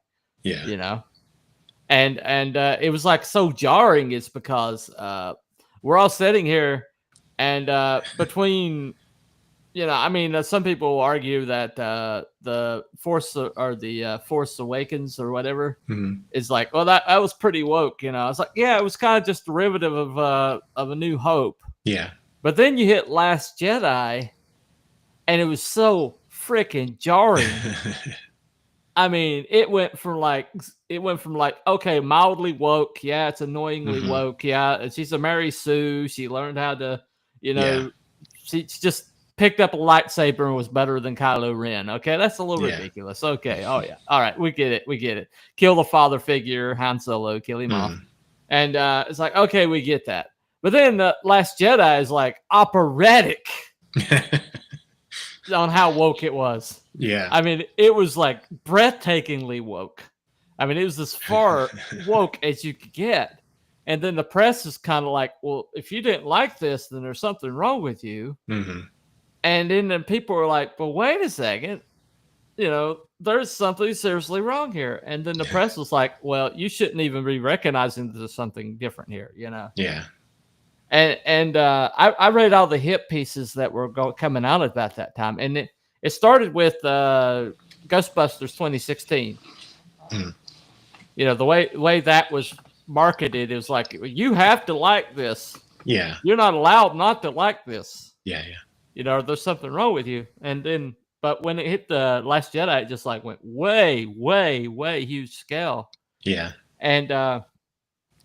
And it was like so jarring. It's because we're all sitting here, and between I mean, some people argue that the Force Awakens or whatever is like, well, that was pretty woke. It's like, yeah, it was kind of just derivative of A New Hope. Yeah. But then you hit Last Jedi, and it was so freaking jarring. I mean, it went from like, okay, mildly woke. Yeah, it's annoyingly woke. Yeah, she's a Mary Sue. She learned how to, she just picked up a lightsaber and was better than Kylo Ren. Okay, that's a little ridiculous. Okay, oh yeah, all right, we get it. Kill the father figure, Han Solo, kill him off, and it's like, okay, we get that. But then the Last Jedi is like operatic on how woke it was. Yeah. I mean, it was like breathtakingly woke. I mean, it was as far woke as you could get. And then the press is kind of like, well, if you didn't like this, then there's something wrong with you. And then people were like, well, wait a second. There's something seriously wrong here. And then the press was like, well, you shouldn't even be recognizing there's something different here, Yeah. And I read all the hit pieces that were coming out about that time. And it started with Ghostbusters 2016. The way that was marketed is like, you have to like this. Yeah. You're not allowed not to like this. Yeah. Yeah. There's something wrong with you. And then, but when it hit the Last Jedi, it just like went way, way, way huge scale. Yeah. And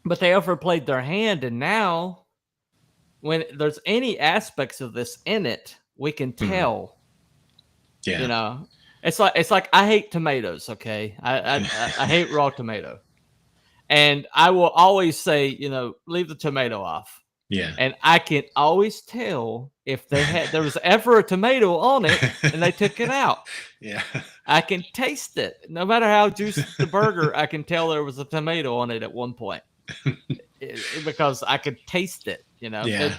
but they overplayed their hand, and now when there's any aspects of this in it, we can tell. Yeah. It's like I hate tomatoes. Okay, I hate raw tomato, and I will always say, leave the tomato off. Yeah. And I can always tell if there was ever a tomato on it and they took it out. Yeah. I can taste it. No matter how juicy the burger, I can tell there was a tomato on it at one point. Because I could taste it, Yeah.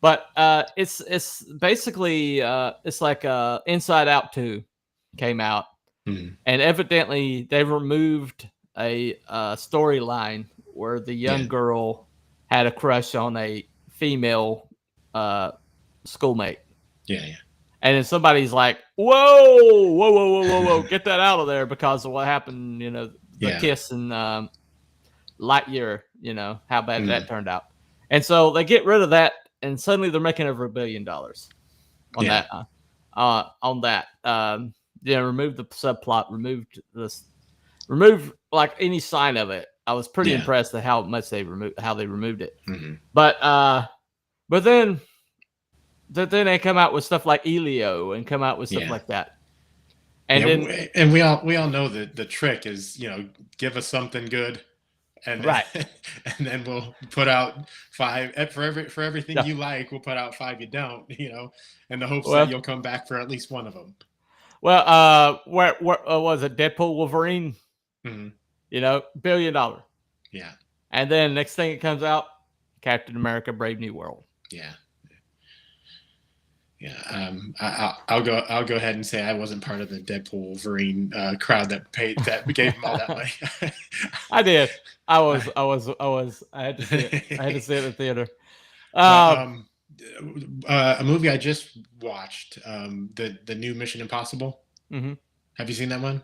But it's basically it's like Inside Out 2 came out, and evidently they removed a storyline where the young girl had a crush on a female schoolmate. Yeah. And then somebody's like, whoa, get that out of there because of what happened, the kiss and Lightyear, how bad that turned out. And so they get rid of that, and suddenly they're making over $1 billion on that. Remove the subplot, remove like any sign of it. I was pretty impressed at how much they removed it. But then they come out with stuff like Elio and come out with stuff like that. And we all know that the trick is, give us something good. And and then we'll put out 5 for everything you like. We'll put out 5 you don't, in the hopes that you'll come back for at least one of them. Well, where was it? Deadpool, Wolverine, $1 billion. Yeah. And then next thing it comes out, Captain America: Brave New World. Yeah. Yeah. I'll go ahead and say I wasn't part of the Deadpool Wolverine crowd that gave him all that money. I did. I was. I had to see it. I had to see it in the theater. A movie I just watched, the new Mission Impossible. Have you seen that one?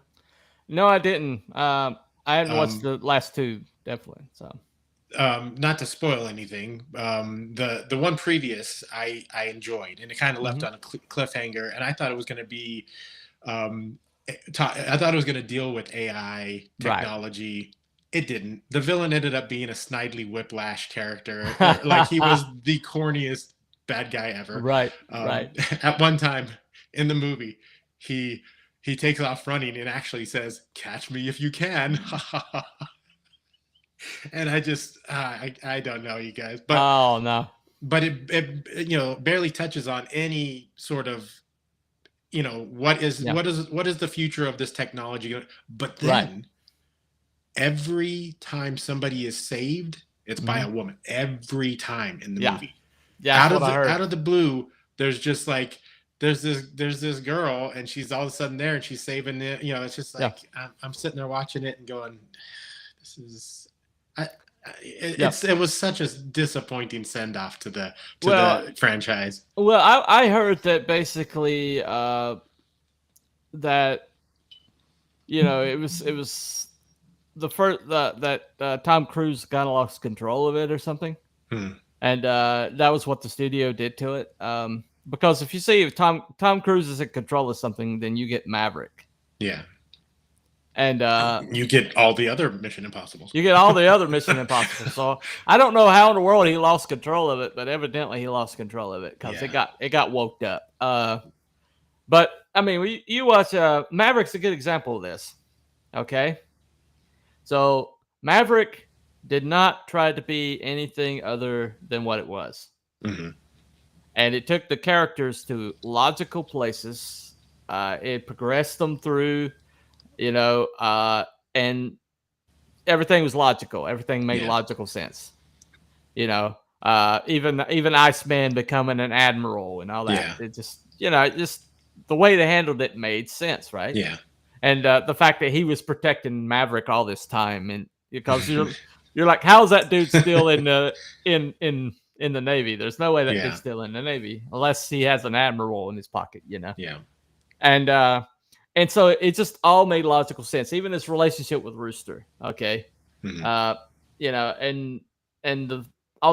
No, I didn't. I hadn't watched the last 2, definitely. So, not to spoil anything, the one previous I enjoyed, and it kind of left on a cliffhanger, and I thought it was going to be, I thought it was going to deal with AI technology. Right. It didn't. The villain ended up being a snidely Whiplash character. Like he was the corniest bad guy ever. Right. At one time in the movie, he takes off running and actually says, "Catch me if you can." And I just I don't know, you guys. But oh no. But it barely touches on any sort of what is the future of this technology. But then every time somebody is saved, it's by a woman. Every time in the movie. Yeah. Out of the blue, there's just like there's this girl, and she's all of a sudden there, and she's saving it. It's just like I'm sitting there watching it and going, this is it was such a disappointing send off to Well, the franchise. Well, I heard that basically that it was the first that Tom Cruise kind of lost control of it or something, and that was what the studio did to it. Because if you see if Tom Cruise is in control of something, then you get Maverick. Yeah. And you get all the other Mission Impossibles. You get all the other Mission Impossible. So I don't know how in the world he lost control of it, but evidently he lost control of it because it got woked up. But I mean, you watch Maverick's a good example of this. Okay, so Maverick did not try to be anything other than what it was, and it took the characters to logical places. It progressed them through, and everything was logical. Everything made logical sense. Even Iceman becoming an admiral and all that. It just the way they handled it made sense, right? Yeah. And the fact that he was protecting Maverick all this time, and because you're like, how's that dude still in the Navy? There's no way that dude's still in the Navy unless he has an admiral in his pocket, Yeah. And so it just all made logical sense. Even his relationship with Rooster, okay, and all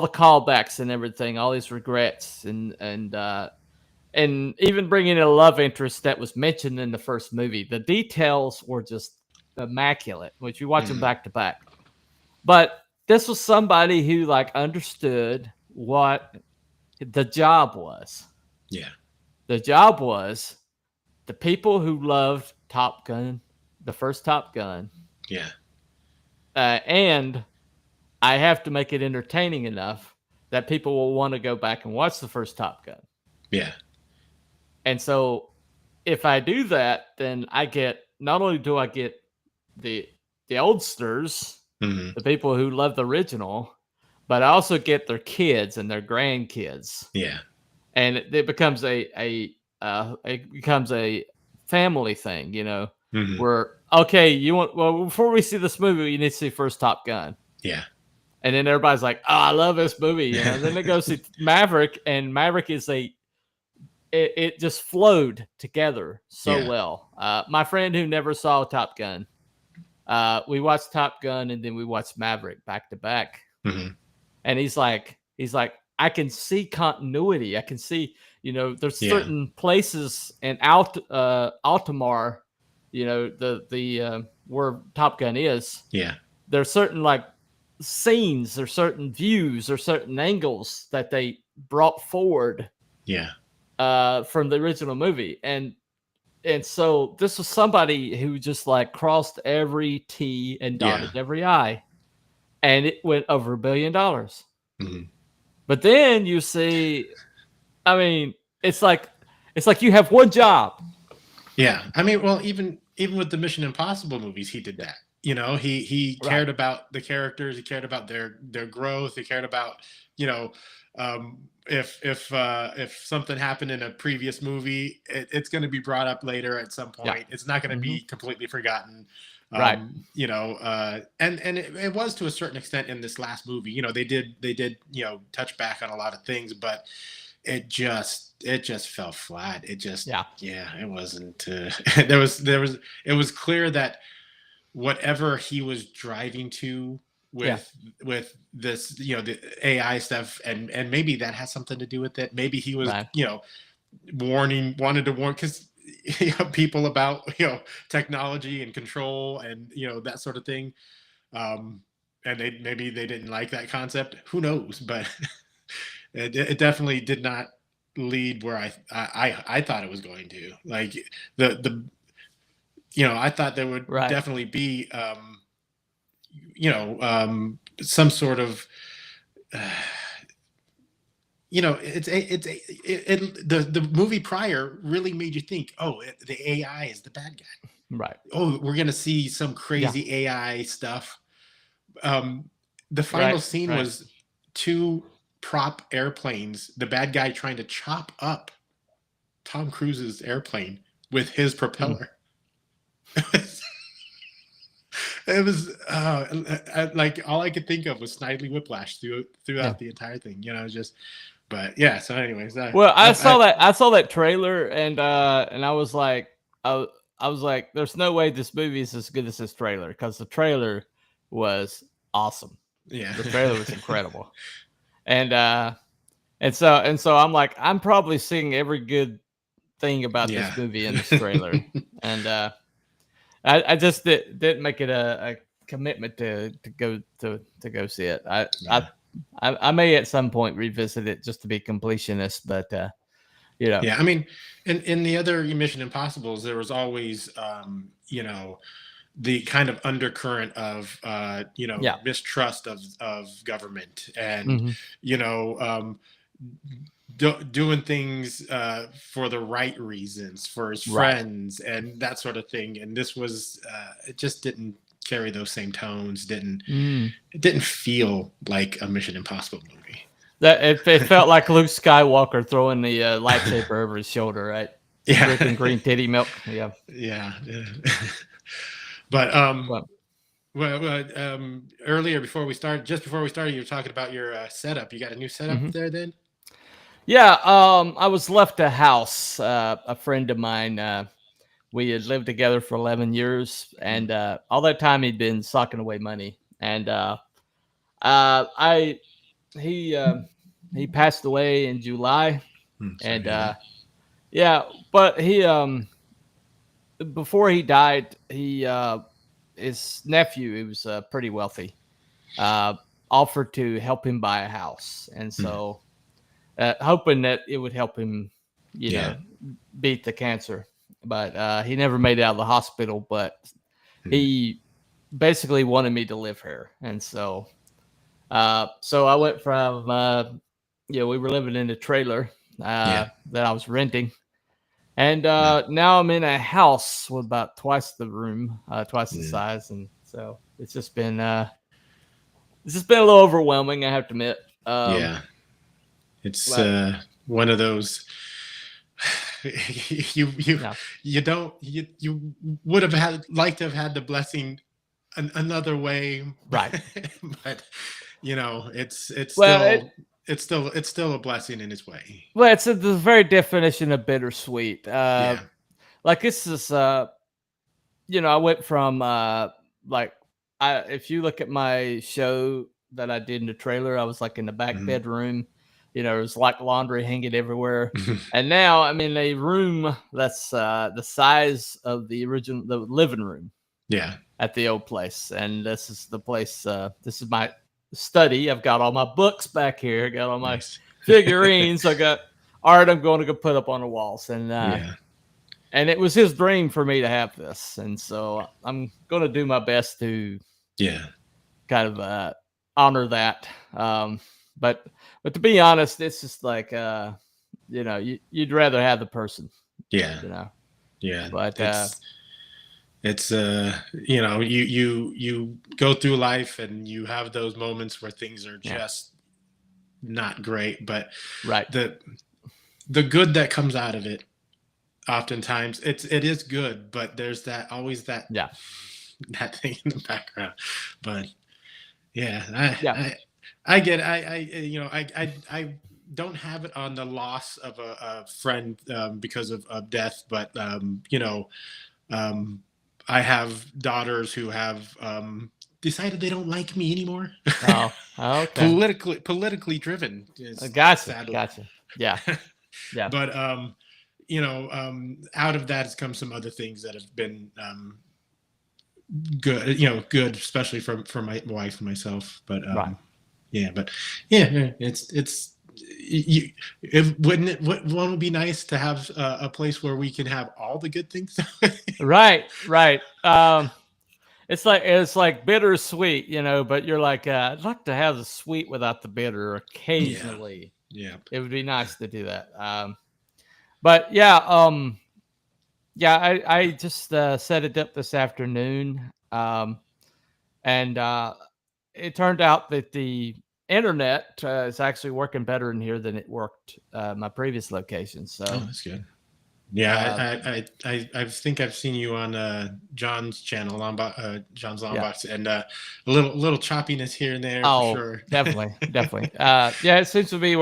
the callbacks and everything, all these regrets, and even bringing in a love interest that was mentioned in the first movie. The details were just immaculate, which you watch them back to back. But this was somebody who understood what the job was. Yeah. The job was the people who loved Top Gun, the first Top Gun. Yeah. And I have to make it entertaining enough that people will want to go back and watch the first Top Gun. Yeah. And so if I do that, then not only do I get the oldsters, the people who love the original, but I also get their kids and their grandkids. Yeah. And it becomes a family thing, where, okay, before we see this movie, you need to see first Top Gun. Yeah. And then everybody's like, oh, I love this movie. Then they go see Maverick, and Maverick is it just flowed together so well. My friend who never saw Top Gun, we watched Top Gun and then we watched Maverick back to back. And he's like, I can see continuity. I can see, there's certain places in Altamar, the where Top Gun is. Yeah. There's certain scenes or certain views or certain angles that they brought forward. Yeah. From the original movie. And so this was somebody who just crossed every T and dotted every I, and it went over $1 billion. But then you see, I mean, it's like you have one job. Yeah. I mean, well, even with the Mission Impossible movies, he did that. He cared about the characters. He cared about their growth. He cared about, if something happened in a previous movie, it's going to be brought up later at some point. Yeah. It's not going to be completely forgotten. Right. And it was to a certain extent in this last movie. They did touch back on a lot of things, but it just fell flat. It just it wasn't. It was clear that whatever he was driving to with this, the AI stuff, and maybe that has something to do with it. Maybe he was, wanted to warn because people about technology and control and that sort of thing, and maybe they didn't like that concept. Who knows? But it definitely did not lead where I thought it was going to. I thought there would definitely be some sort of the movie prior really made you think, oh, the AI is the bad guy, right? Oh, we're gonna see some crazy AI stuff. The final scene was 2 prop airplanes, the bad guy trying to chop up Tom Cruise's airplane with his propeller. It was like all I could think of was Snidely Whiplash Yeah. throughout the entire thing. Just, but yeah. So, anyways, Well, I saw that trailer, and I was like, I was like, there's no way this movie is as good as this trailer, because the trailer was awesome. yeah, The trailer was incredible, and so I'm like, I'm probably seeing every good thing about yeah, this movie in this trailer, and I just didn't make it a commitment to go see it. yeah. I may at some point revisit it just to be completionist, but Yeah, I mean, in the other Mission Impossibles, there was always, the kind of undercurrent of, yeah, mistrust of government, and hmm you know, doing things for the right reasons for his right. friends and that sort of thing. And this was, it just didn't carry those same tones. Mm. It didn't feel like a Mission Impossible movie. That it felt like Luke Skywalker throwing the lightsaber over his shoulder, right? Yeah, Drinking green titty milk. Yeah. yeah. But Well, earlier just before we started, you were talking about your setup. You got a new setup mhm. there, then? Yeah. I was left a house. A friend of mine. We had lived together for 11 years, and all that time he'd been socking away money. And I he passed away in July, Sorry to and hear that. yeah, but he before he died, he his nephew, he was pretty wealthy, uh, offered to help him buy a house, and so hoping that it would help him, Yeah. beat the cancer. But he never made it out of the hospital. But he basically wanted me to live here, and so I went from we were living in a trailer that I was renting. And now I'm in a house with about twice the room, twice the size, and so it's just been a little overwhelming, I have to admit. Yeah. It's But one of those you yeah, you would have liked to have had the blessing another way, right. but it's Well, still a blessing in its way. it's the very definition of bittersweet. Yeah. Like this is, I went from like if you look at my show that I did in the trailer, I was like in the back Mhm. bedroom. There was like laundry hanging everywhere. And now I'm in a room that's the size of the living room Yeah. at the old place. And this is the place, this is my study. I've got all my books back here. I got all my Nice. figurines. I got art I'm going to go put up on the walls. Yeah. And it was his dream for me to have this. And so I'm going to do my best to Yeah. kind of honor that. But to be honest, it's just like, you'd rather have the person, Yeah. Yeah. but It's you go through life and you have those moments where things are just not great, but right. the good that comes out of it, oftentimes it is good, but there's always that Yeah. that thing in the background. But yeah, Yeah. I get I don't have it on the loss of a friend because of death, but I have daughters who have decided they don't like me anymore. Oh, okay. Politically driven. Gotcha. Sadly. Gotcha. Yeah. Yeah. But out of that has come some other things that have been good, especially for my wife and myself. But Right. yeah, but yeah, it's wouldn't it be nice to have a place where we can have all the good things? Right. Right. It's like bittersweet, but you're like, I'd like to have the sweet without the bitter occasionally. Yeah. It would be nice to do that. But yeah, I just set it up this afternoon. And it turned out that the internet is actually working better in here than it worked my previous location. So Oh, that's good. Yeah, I think I've seen you on John's channel, John's Long Yeah. Box, and a little choppiness here and there for Oh, sure. definitely, definitely. Yeah, it seems to be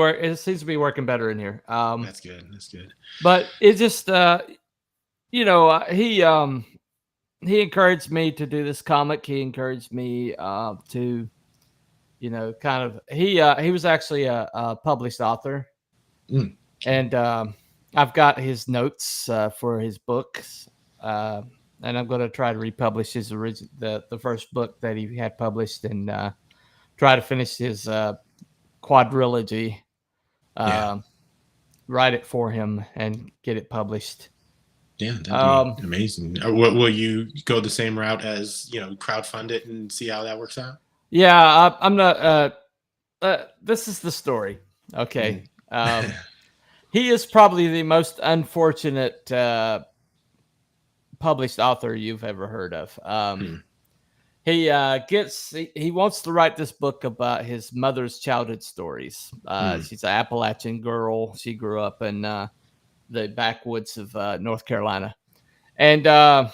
working better in here. That's good. That's good. But it just he encouraged me to do this comic. He encouraged me to kind of he was actually a published author, Mm. and I've got his notes for his books, and I'm going to try to republish his the first book that he had published, and try to finish his quadrilogy, Yeah. write it for him, and get it published. Yeah, that'd Um, be amazing. Will you go the same route as crowdfund it and see how that works out? yeah, I'm not. This is the story. Okay. He is probably the most unfortunate published author you've ever heard of. He wants to write this book about his mother's childhood stories. She's an Appalachian girl. She grew up in the backwoods of North Carolina, and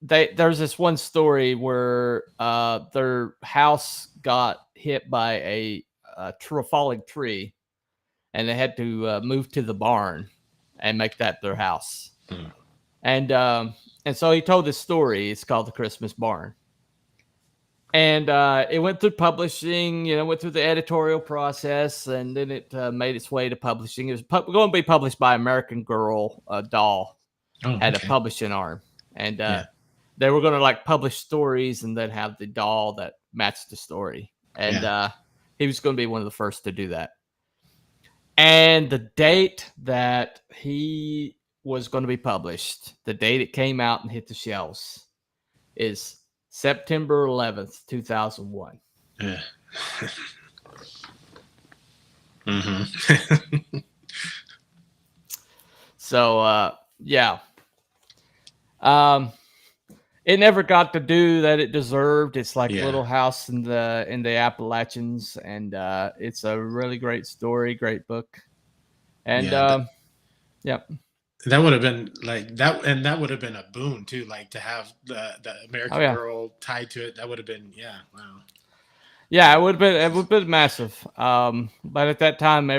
there's this one story where their house got hit by a falling tree, and they had to move to the barn and make that their house. And so he told this story. It's called The Christmas Barn. And it went through publishing, went through the editorial process, and then it made its way to publishing. It was going to be published by American Girl doll, had a publishing arm. And they were going to like publish stories and then have the doll that matched the story. And he was going to be one of the first to do that. And the date that he was going to be published, the date it came out and hit the shelves, is September 11th, 2001. Yeah. So, yeah. It never got to do that it deserved. It's like Little House in the Appalachians, and it's a really great story, great book. And that would have been like that, and that would have been a boon too, like to have the American Girl tied to it. That would have been wow. Yeah, it would have been massive. But at that time,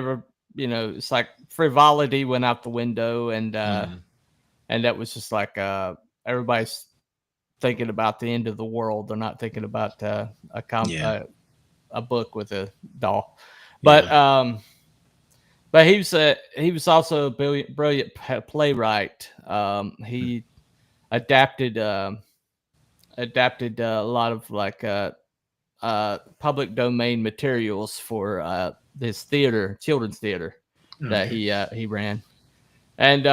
it's like frivolity went out the window, and that was just like everybody's thinking about the end of the world. They're not thinking about a book with a doll. But he was also a brilliant playwright. He adapted a lot of like public domain materials for this children's theater that he ran, and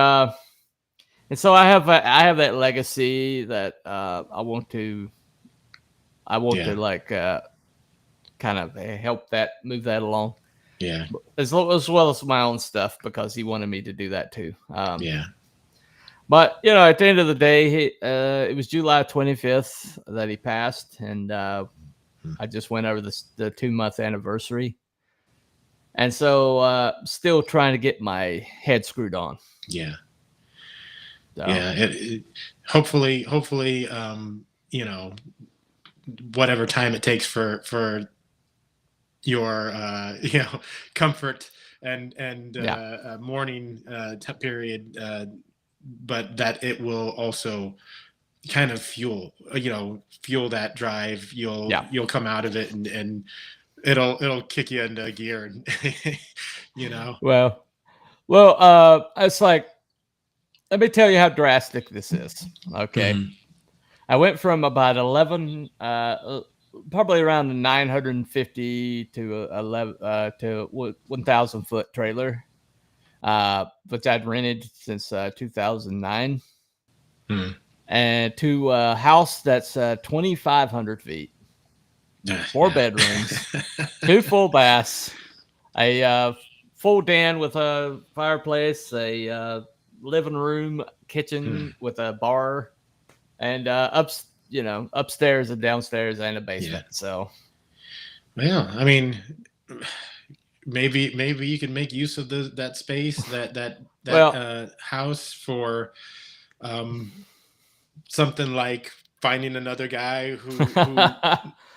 so I have that legacy that I want to like kind of help move that along. Yeah. As well as my own stuff, because he wanted me to do that too. But at the end of the day, it was July 25th that he passed, and I just went over the 2-month anniversary, and so still trying to get my head screwed on. Yeah. So. Hopefully, whatever time it takes for your comfort and mourning period, but that it will also kind of fuel that drive. You'll come out of it and it'll kick you into gear, Well, it's like, let me tell you how drastic this is. Okay. I went from about 11 probably around 950 to 1,000 foot trailer, which I'd rented since 2009, and to a house that's 2,500 feet, 4 bedrooms, 2 full baths, a full den with a fireplace, a living room, kitchen with a bar, and upstairs and downstairs and a basement. So, I mean, maybe you can make use of that space, that house for something like finding another guy who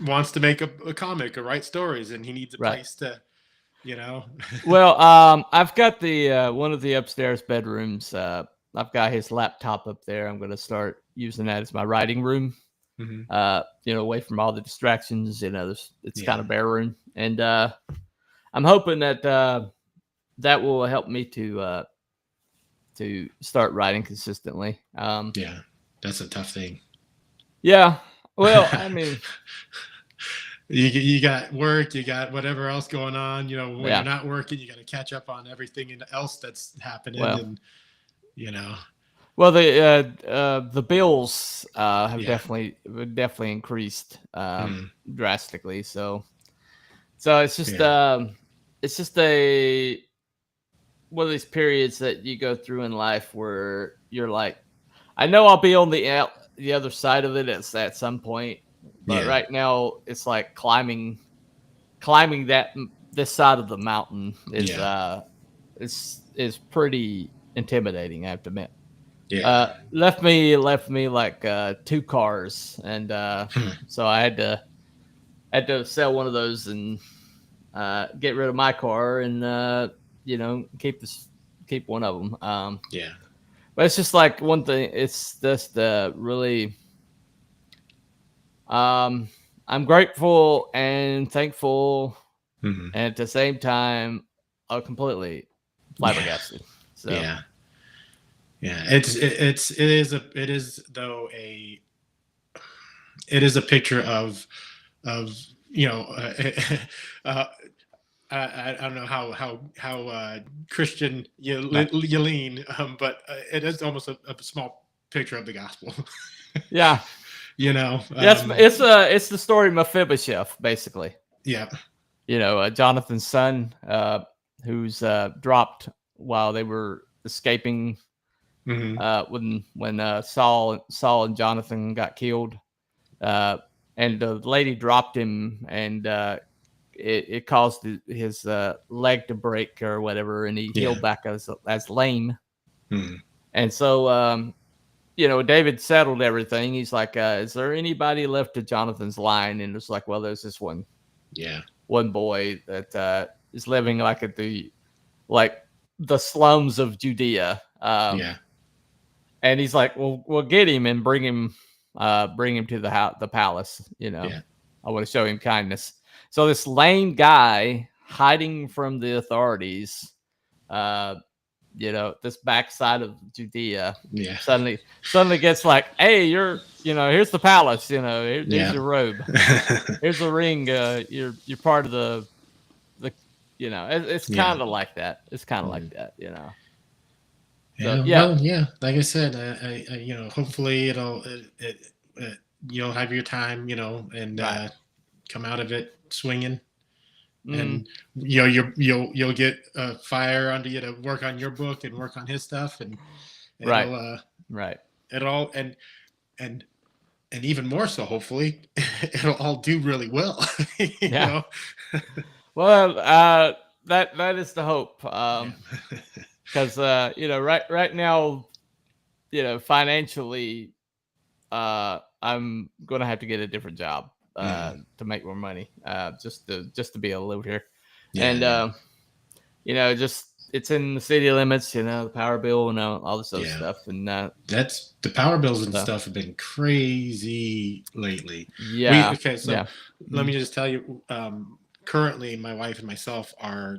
wants to make a comic or write stories, and he needs a place to, Well, I've got the one of the upstairs bedrooms. I've got his laptop up there. I'm going to start using that as my writing room. Away from all the distractions. It's kind of bare room, and I'm hoping that that will help me to start writing consistently. That's a tough thing. Yeah. Well, I mean, you got work, you got whatever else going on. When you're not working, you got to catch up on everything else that's happening. Well, the bills have definitely increased drastically. So it's just a one of these periods that you go through in life where you're like, I know I'll be on the other side of it at some point, but right now it's like climbing this side of the mountain is pretty intimidating, I have to admit. Left me like 2 cars, and so I had to sell one of those and get rid of my car and keep one of them. But it's just like one thing. It's just really. I'm grateful and thankful, and at the same time, completely flabbergasted. So it is a picture of I don't know how Christian you lean, but it is almost a small picture of the gospel. Yeah. It's the story of Mephibosheth, basically. Yeah. Jonathan's son, who's dropped while they were escaping when Saul and Jonathan got killed, and the lady dropped him, and it caused his leg to break or whatever, and he healed back as lame. And so David settled everything. He's like, is there anybody left of Jonathan's line? And it's like, well, there's this one boy that is living like at the slums of Judea. And he's like, well, we'll get him and bring him to the palace. I want to show him kindness. So this lame guy hiding from the authorities, this backside of Judea, suddenly gets like, hey, here's the palace, here's your robe, here's the ring, you're part of the it's kind of like that. It's kind of like that, So, like I said, hopefully you'll have your time, and come out of it swinging. And you'll get fire under you to work on your book and work on his stuff, and it'll all and even more so, hopefully it'll all do really well. Well, that is the hope, because right now, financially, I'm gonna have to get a different job to make more money, just to be able to live here. Just it's in the city limits, the power bill and all this other stuff. And that's the power bills and stuff have been crazy lately. Let me just tell you, currently my wife and myself are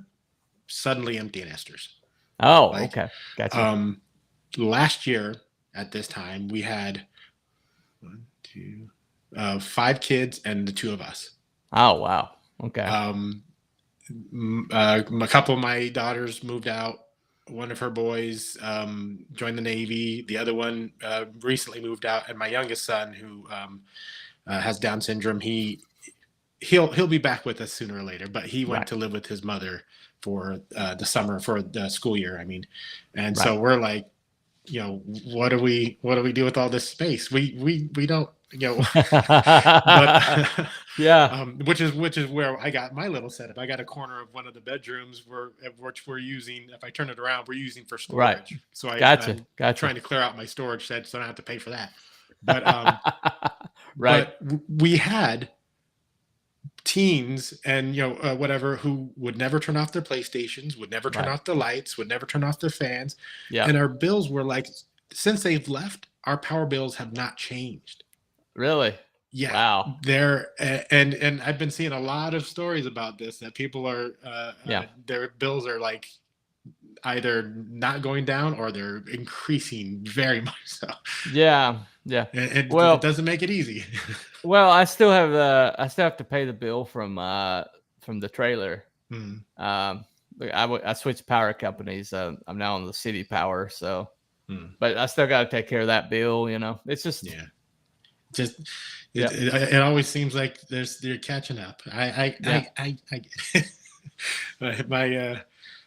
suddenly empty nesters. Okay, gotcha. Last year at this time we had 5 kids and the 2 of us. Oh, wow. Okay. A couple of my daughters moved out. One of her boys joined the Navy. The other one recently moved out, and my youngest son, who has Down syndrome, he'll be back with us sooner or later. But he went to live with his mother for the summer, for the school year. I mean, so we're like, what do we do with all this space? We don't you know, but Yeah. which is where I got my little setup. I got a corner of one of the bedrooms which we're using. If I turn it around, we're using for Right. storage. So Gotcha. I'm Gotcha. trying to clear out my storage shed, so I don't have to pay for that. But Right. we had teens and whatever who would never turn off their PlayStations, would never turn Right. off the lights, would never turn off their fans, Yeah. and our bills were like, since they've left, our power bills have not changed. Really? Yeah, Wow. and I've been seeing a lot of stories about this, that people are Yeah. their bills are like either not going down or they're increasing very much so. Yeah. Yeah. It Well, doesn't make it easy. well, I still have to pay the bill from the trailer. Mm, I switched power companies. I'm now on the city power, so mm, but I still got to take care of that bill. It's just yeah. Just Yeah. it always seems like you're catching up. Yeah.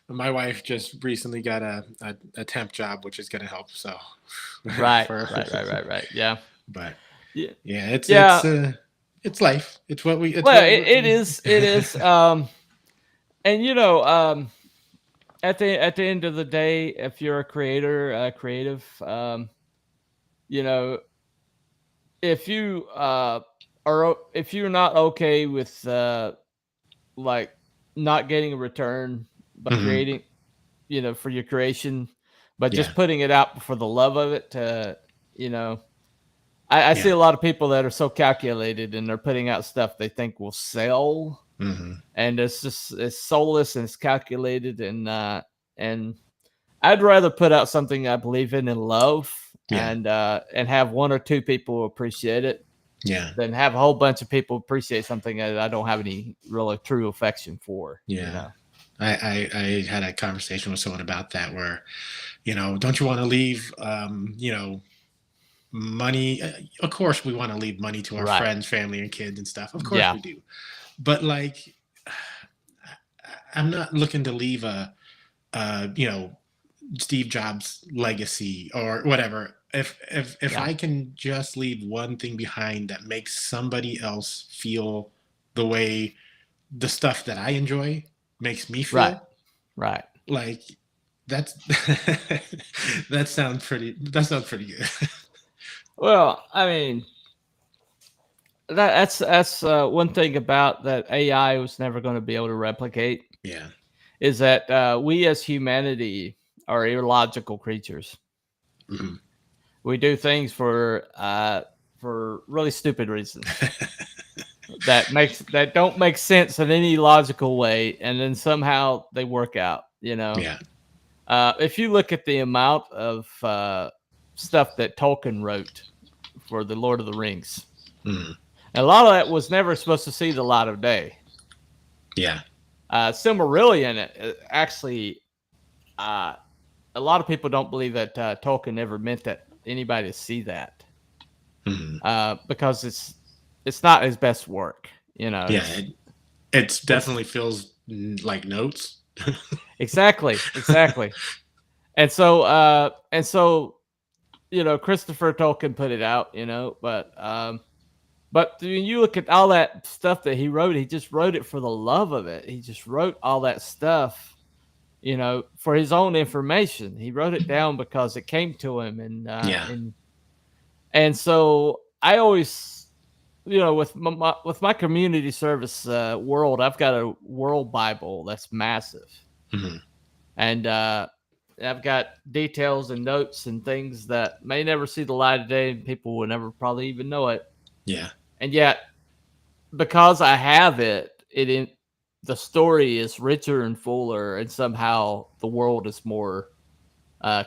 My wife just recently got a temp job, which is going to help. So right, for- right. Yeah. But Yeah. yeah, it's life. It's what we. It's Well, what it is. It is. And at the end of the day, if you're a creator, creative, you know, if you if you're not okay with like not getting a return by Mhm. creating, for your creation, but Yeah. just putting it out for the love of it, I see Yeah. a lot of people that are so calculated and they're putting out stuff they think will sell, Mhm. and it's soulless and it's calculated, and I'd rather put out something I believe in and love, Yeah. and have one or two people appreciate it Yeah. than have a whole bunch of people appreciate something that I don't have any really true affection for. Yeah. I had a conversation with someone about that where, don't you want to leave, money? Of course, we want to leave money to our Right. friends, family, and kids and stuff. Of course Yeah. we do. But like, I'm not looking to leave Steve Jobs legacy or whatever. If Yeah. I can just leave one thing behind that makes somebody else feel the way the stuff that I enjoy makes me feel, Right. like that's that sounds pretty good. Well, I mean, that's one thing about that AI was never going to be able to replicate, Yeah. is that we as humanity are illogical creatures. Mhm. We do things for really stupid reasons that don't make sense in any logical way, and then somehow they work out. Yeah. If you look at the amount of stuff that Tolkien wrote for the Lord of the Rings, Mhm. a lot of that was never supposed to see the light of day. Yeah. Silmarillion, actually, a lot of people don't believe that Tolkien ever meant that anybody to see that, Mhm. because it's not his best work. Yeah. It's definitely feels like notes. Exactly. And so Christopher Tolkien put it out, but when you look at all that stuff that he wrote, he just wrote it for the love of it. He just wrote all that stuff, for his own information. He wrote it down because it came to him, Yeah. and so I always, with my community service world, I've got a world Bible that's massive, Mhm. and I've got details and notes and things that may never see the light of day, and people will never probably even know it. Yeah. And yet, because I have the story is richer and fuller, and somehow the world is more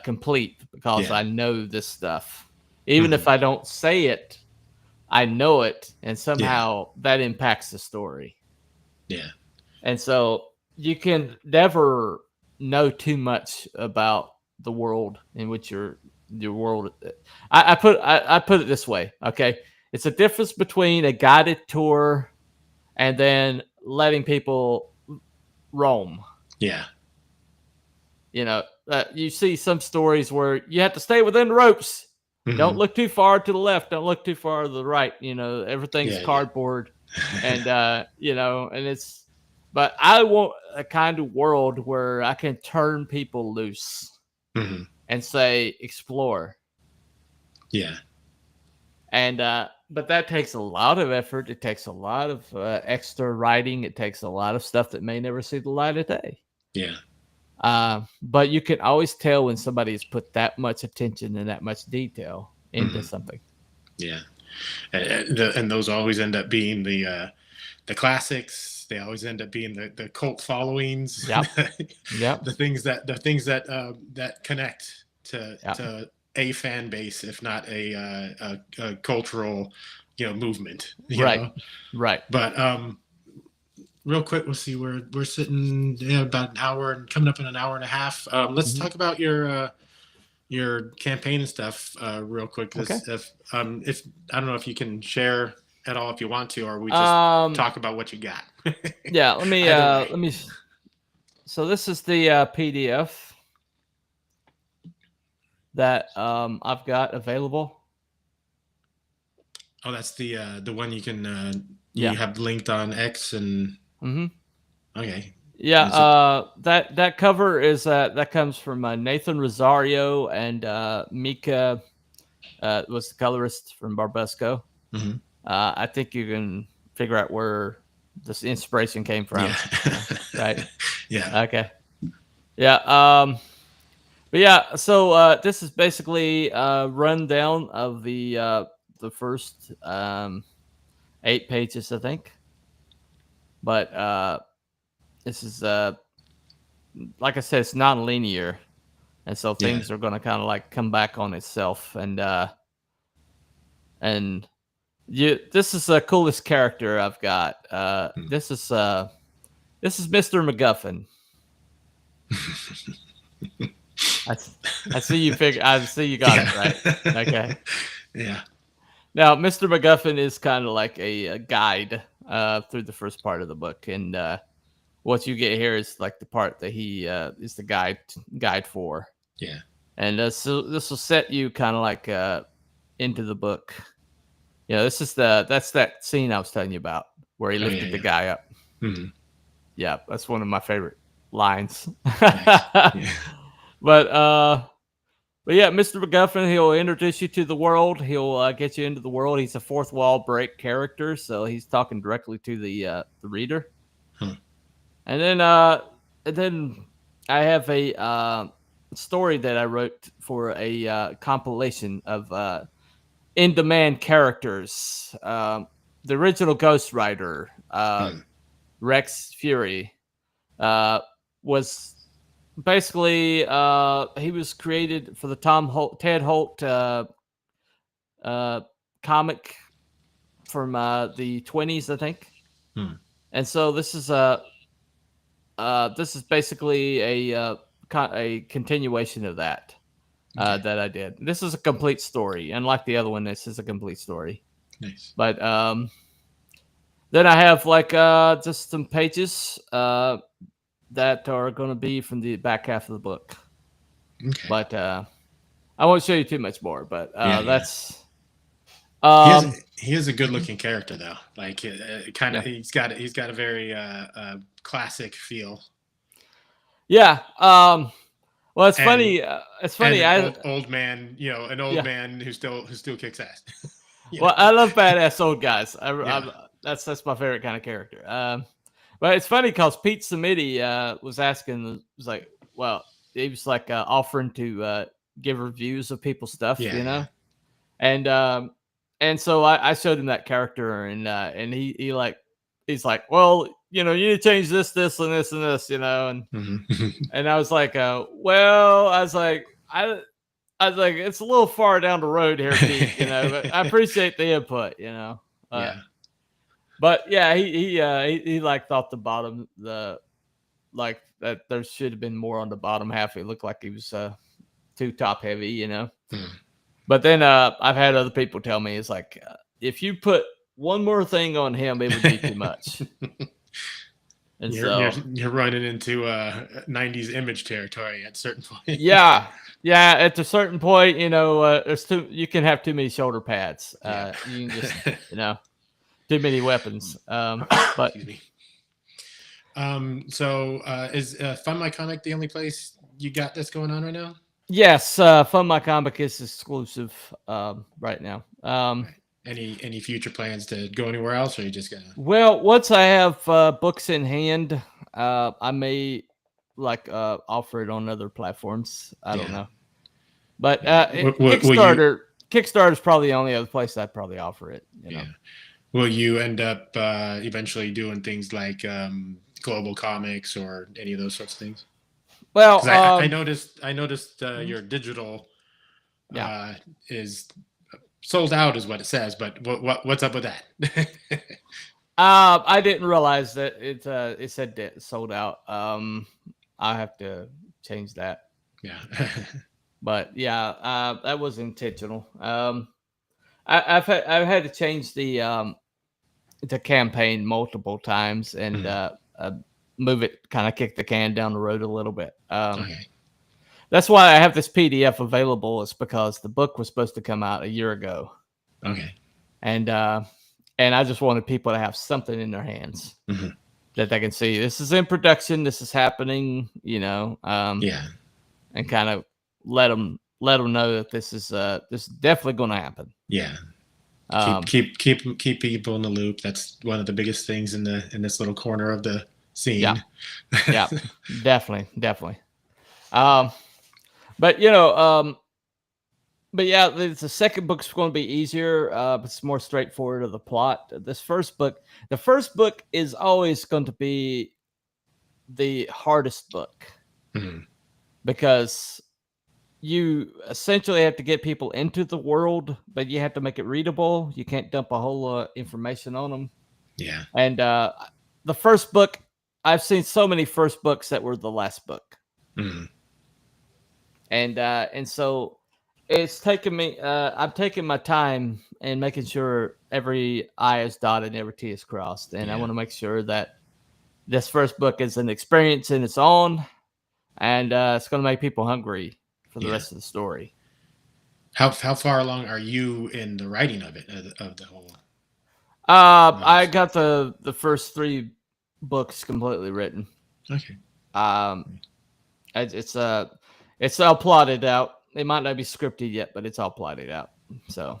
complete because Yeah. I know this stuff. Even Mhm. if I don't say it, I know it, and somehow that impacts the story. Yeah. And so you can never know too much about the world in which your world. I put it this way, okay? It's a difference between a guided tour and then letting people roam. Yeah. You see some stories where you have to stay within the ropes, Don't look too far to the left. Don't look too far to the right. You know, everything's cardboard, and you know, and it's. But I want a kind of world where I can turn people loose and say, explore. Yeah. And but that takes a lot of effort. It takes a lot of extra writing. It takes a lot of stuff that may never see the light of day. Yeah. But you can always tell when somebody has put that much attention and that much detail into something. Yeah. And those always end up being the classics. They always end up being the cult followings. Yep. Yep. The things that connect to a fan base, if not a cultural, movement. Right. Know? Right. But real quick, we'll see. We're sitting about an hour and coming up in an hour and a half. Let's talk about your campaign and stuff real quick. Okay. If I don't know if you can share at all if you want to, or we just talk about what you got. Yeah. Let me. So this is the PDF that I've got available. Oh, that's the one you can you have linked on X and. Okay. Yeah. That cover is that comes from Nathan Rosario and Mika was the colorist from Barbesco. I think you can figure out where this inspiration came from. Yeah. Right. Yeah. Okay. Yeah. But yeah, so this is basically a rundown of the first 8 pages, I think. But this is like I said, it's non-linear, and so things are going to kind of like come back on itself, and this is the coolest character I've got. This is Mr. MacGuffin. I see you I see you got it right. Okay. Yeah. Now, Mr. MacGuffin is kind of like a guide through the first part of the book, and what you get here is like the part that he is the guide for. Yeah. And so this will set you kind of like into the book. This is that's that scene I was telling you about where he lifted the guy up. Yeah, that's one of my favorite lines. Nice. But yeah, Mr. MacGuffin, he'll introduce you to the world. He'll get you into the world. He's a fourth wall break character, so he's talking directly to the reader. And then I have a story that I wrote for a compilation of in-demand characters. The original Ghost Rider, Rex Fury, was basically he was created for the Ted Holt comic from the 20s, I think. And so this is basically a continuation of that that I did. This is a complete story, unlike the other one. This is a complete story. Nice. But then I have like just some pages that are going to be from the back half of the book. Okay. But I won't show you too much more. But that's. He is a good-looking character, though. Like, kind of, he's got a very classic feel. Yeah. Well, it's funny. It's funny. Old man, an old man who still kicks ass. Well, I love badass old guys. That's my favorite kind of character. But it's funny because Pete Samiti was asking, he was like offering to give reviews of people's stuff, and so I showed him that character, and he's like, well, you need to change this, and this, and this, and and I was like, it's a little far down the road here, Pete, but I appreciate the input, But yeah, he like thought that there should have been more on the bottom half. It looked like he was too top heavy, But then I've had other people tell me it's like if you put one more thing on him, it would be too much. And you're running into 90s image territory at certain points. Yeah, at a certain point, you can have too many shoulder pads. You can just too many weapons. But excuse me. So is Fun My Comic the only place you got this going on right now? yes, Fun My Comic is exclusive right now. Right. Any future plans to go anywhere else, or are you just gonna? Well, once I have books in hand, I may offer it on other platforms. I don't know, but Kickstarter is probably the only other place I'd probably offer it. You know? Will you end up eventually doing things like global comics or any of those sorts of things? Well, I noticed your digital is sold out, is what it says. But what's up with that? I didn't realize that it said sold out. I have to change that. Yeah. But yeah, that was intentional. I've had to change the campaign multiple times and move it, kind of kick the can down the road a little bit. Okay. That's why I have this PDF available. It's because the book was supposed to come out a year ago. Okay. And I just wanted people to have something in their hands that they can see. This is in production. This is happening. And kind of let them know that this is definitely going to happen. Yeah. Keep people in the loop. That's one of the biggest things in this little corner of the scene. Yeah, definitely. But yeah, the second book's going to be easier. It's more straightforward of the plot. The first book is always going to be the hardest book because you essentially have to get people into the world, but you have to make it readable. You can't dump a whole lot of information on them. Yeah. And the first book, I've seen so many first books that were the last book. And so it's taken me, I'm taking my time and making sure every I is dotted and every T is crossed. And I want to make sure that this first book is an experience in its own, and it's going to make people hungry for the rest of the story. How far along are you in the writing of it, of the whole? I got the first 3 books completely written. Okay. It's all plotted out. It might not be scripted yet, but it's all plotted out. So,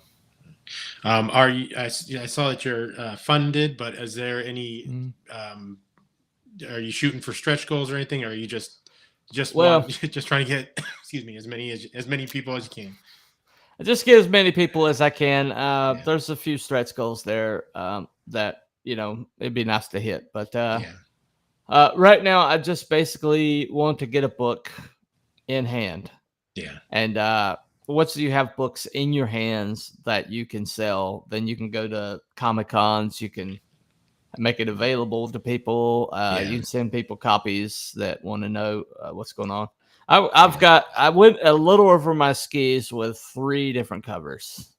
are you? I saw that you're funded, but is there any? Are you shooting for stretch goals or anything? Or are you just trying to get as many people as you can? I just get as many people as I can. There's a few stretch goals there that it'd be nice to hit, but right now I just basically want to get a book in hand. Yeah. And once you have books in your hands that you can sell, then you can go to Comic Cons. You can make it available to people. You can send people copies that want to know what's going on. I went a little over my skis with 3 different covers.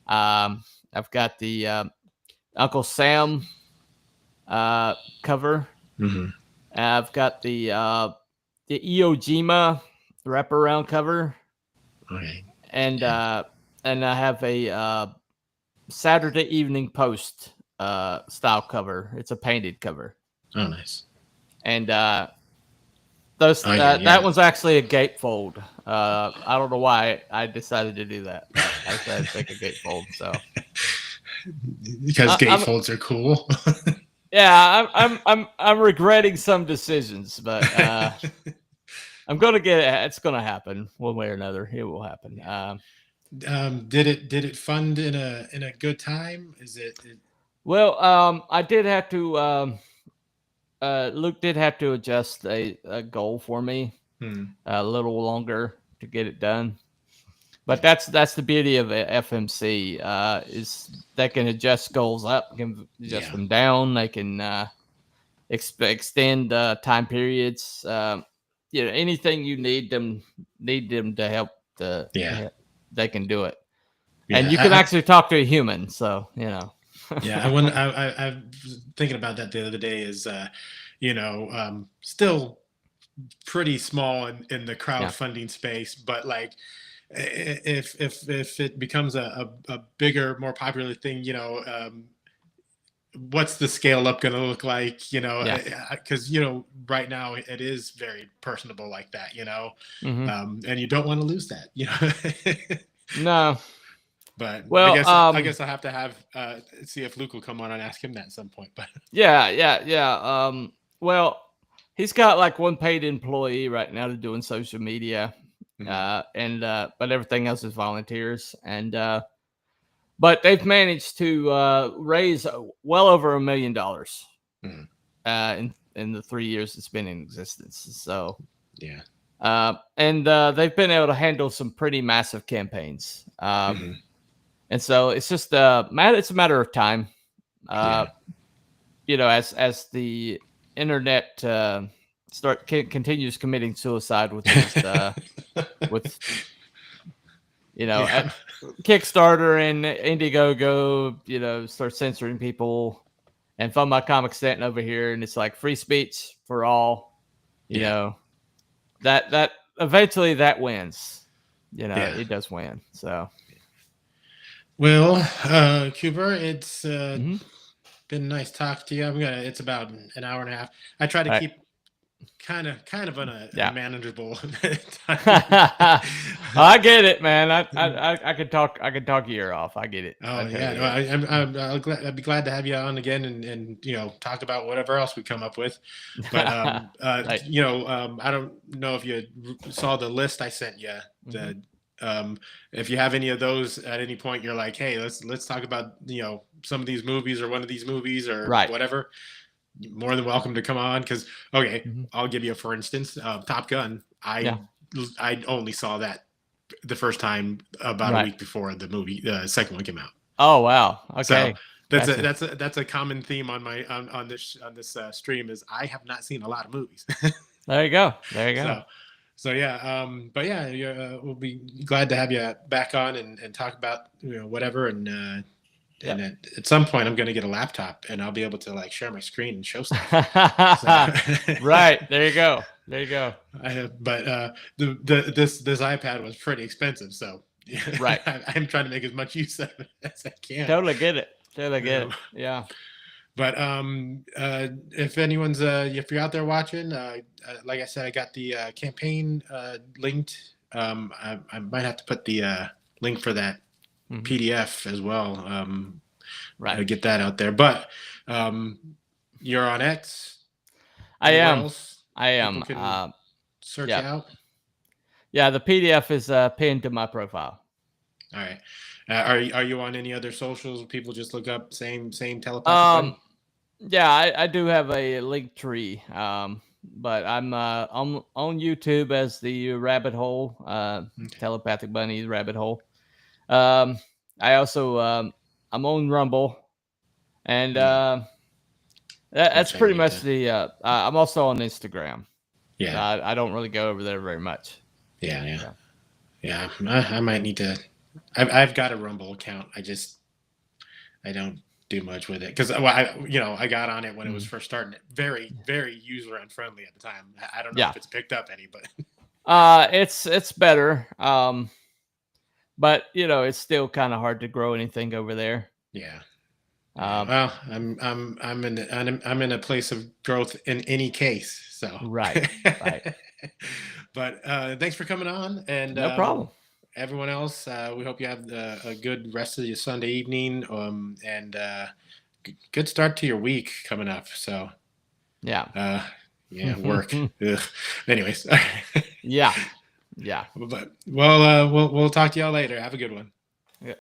I've got the Uncle Sam cover. I've got the Iwo Jima wraparound cover. Okay. And I have a Saturday Evening Post style cover. It's a painted cover. Oh, nice. And that one's actually a gatefold. I don't know why I decided to do that. I decided to take a gatefold. So because gatefolds are cool. Yeah, I'm regretting some decisions, but I'm gonna get it. It's gonna happen one way or another. It will happen. Did it fund in a good time? Is it? Well, I did have to. Luke did have to adjust a goal for me a little longer to get it done. But that's the beauty of FMC is they can adjust goals up, can adjust them down. They can extend time periods. Anything you need them to help. They can do it, and you can actually talk to a human. So Yeah, I was thinking about that the other day. Is still pretty small in the crowdfunding space, but like if it becomes a bigger, more popular thing, what's the scale up going to look like, because right now it is very personable like that, and you don't want to lose that. No. But Well, I guess I'll have to have see if Luke will come on and ask him that at some point. But yeah. Well, he's got like one paid employee right now to doing social media, but everything else is volunteers. And but they've managed to raise well over $1 million in the 3 years it's been in existence. So yeah, and they've been able to handle some pretty massive campaigns. And so it's just it's a matter of time. As the internet continues committing suicide with these, with Kickstarter and Indiegogo, start censoring people, and Fund My Comic Stanton over here, and it's like free speech for all. That eventually that wins. It does win. So. Well, Cooper, it's been nice talking to you. It's about an hour and a half. I try to keep kind of on a manageable time. I get it, man. I could talk your ear off. I get it. Oh yeah, no, I'd be glad to have you on again and talk about whatever else we come up with. But I don't know if you saw the list I sent you. If you have any of those at any point, you're like, hey, let's talk about some of these movies or one of these movies or whatever. You're more than welcome to come on, because I'll give you for instance, Top Gun. I only saw that the first time about a week before the second one came out. Oh wow, okay. So that's a common theme on my on this stream is I have not seen a lot of movies. There you go. So yeah, but yeah, we'll be glad to have you back on and talk about whatever, and at some point I'm going to get a laptop and I'll be able to like share my screen and show stuff. Right, there you go. But this iPad was pretty expensive, so I'm trying to make as much use of it as I can. Totally get it. Yeah. But if anyone's if you're out there watching, like I said, I got the campaign linked. I might have to put the link for that PDF as well. To get that out there. But you're on X. I am. People can search out. Yeah, the PDF is pinned to my profile. All right. Are you on any other socials? People just look up same Telepathic Bunny? Yeah, I do have a link tree. But I'm on YouTube as the Rabbit Hole, Telepathic Bunny Rabbit Hole. I also I'm on Rumble, and that's pretty much the. I'm also on Instagram. Yeah, I don't really go over there very much. Yeah. I might need to. I've got a Rumble account. I don't do much with it because I got on it when it was first starting. Very, very user unfriendly at the time. I don't know if it's picked up any, but it's better. But it's still kind of hard to grow anything over there. Yeah. Well, I'm in a place of growth in any case. So right. But thanks for coming on, and no problem. Everyone else, we hope you have a good rest of your Sunday evening, and good start to your week coming up. So work. Anyways. Yeah. But we'll talk to y'all later. Have a good one.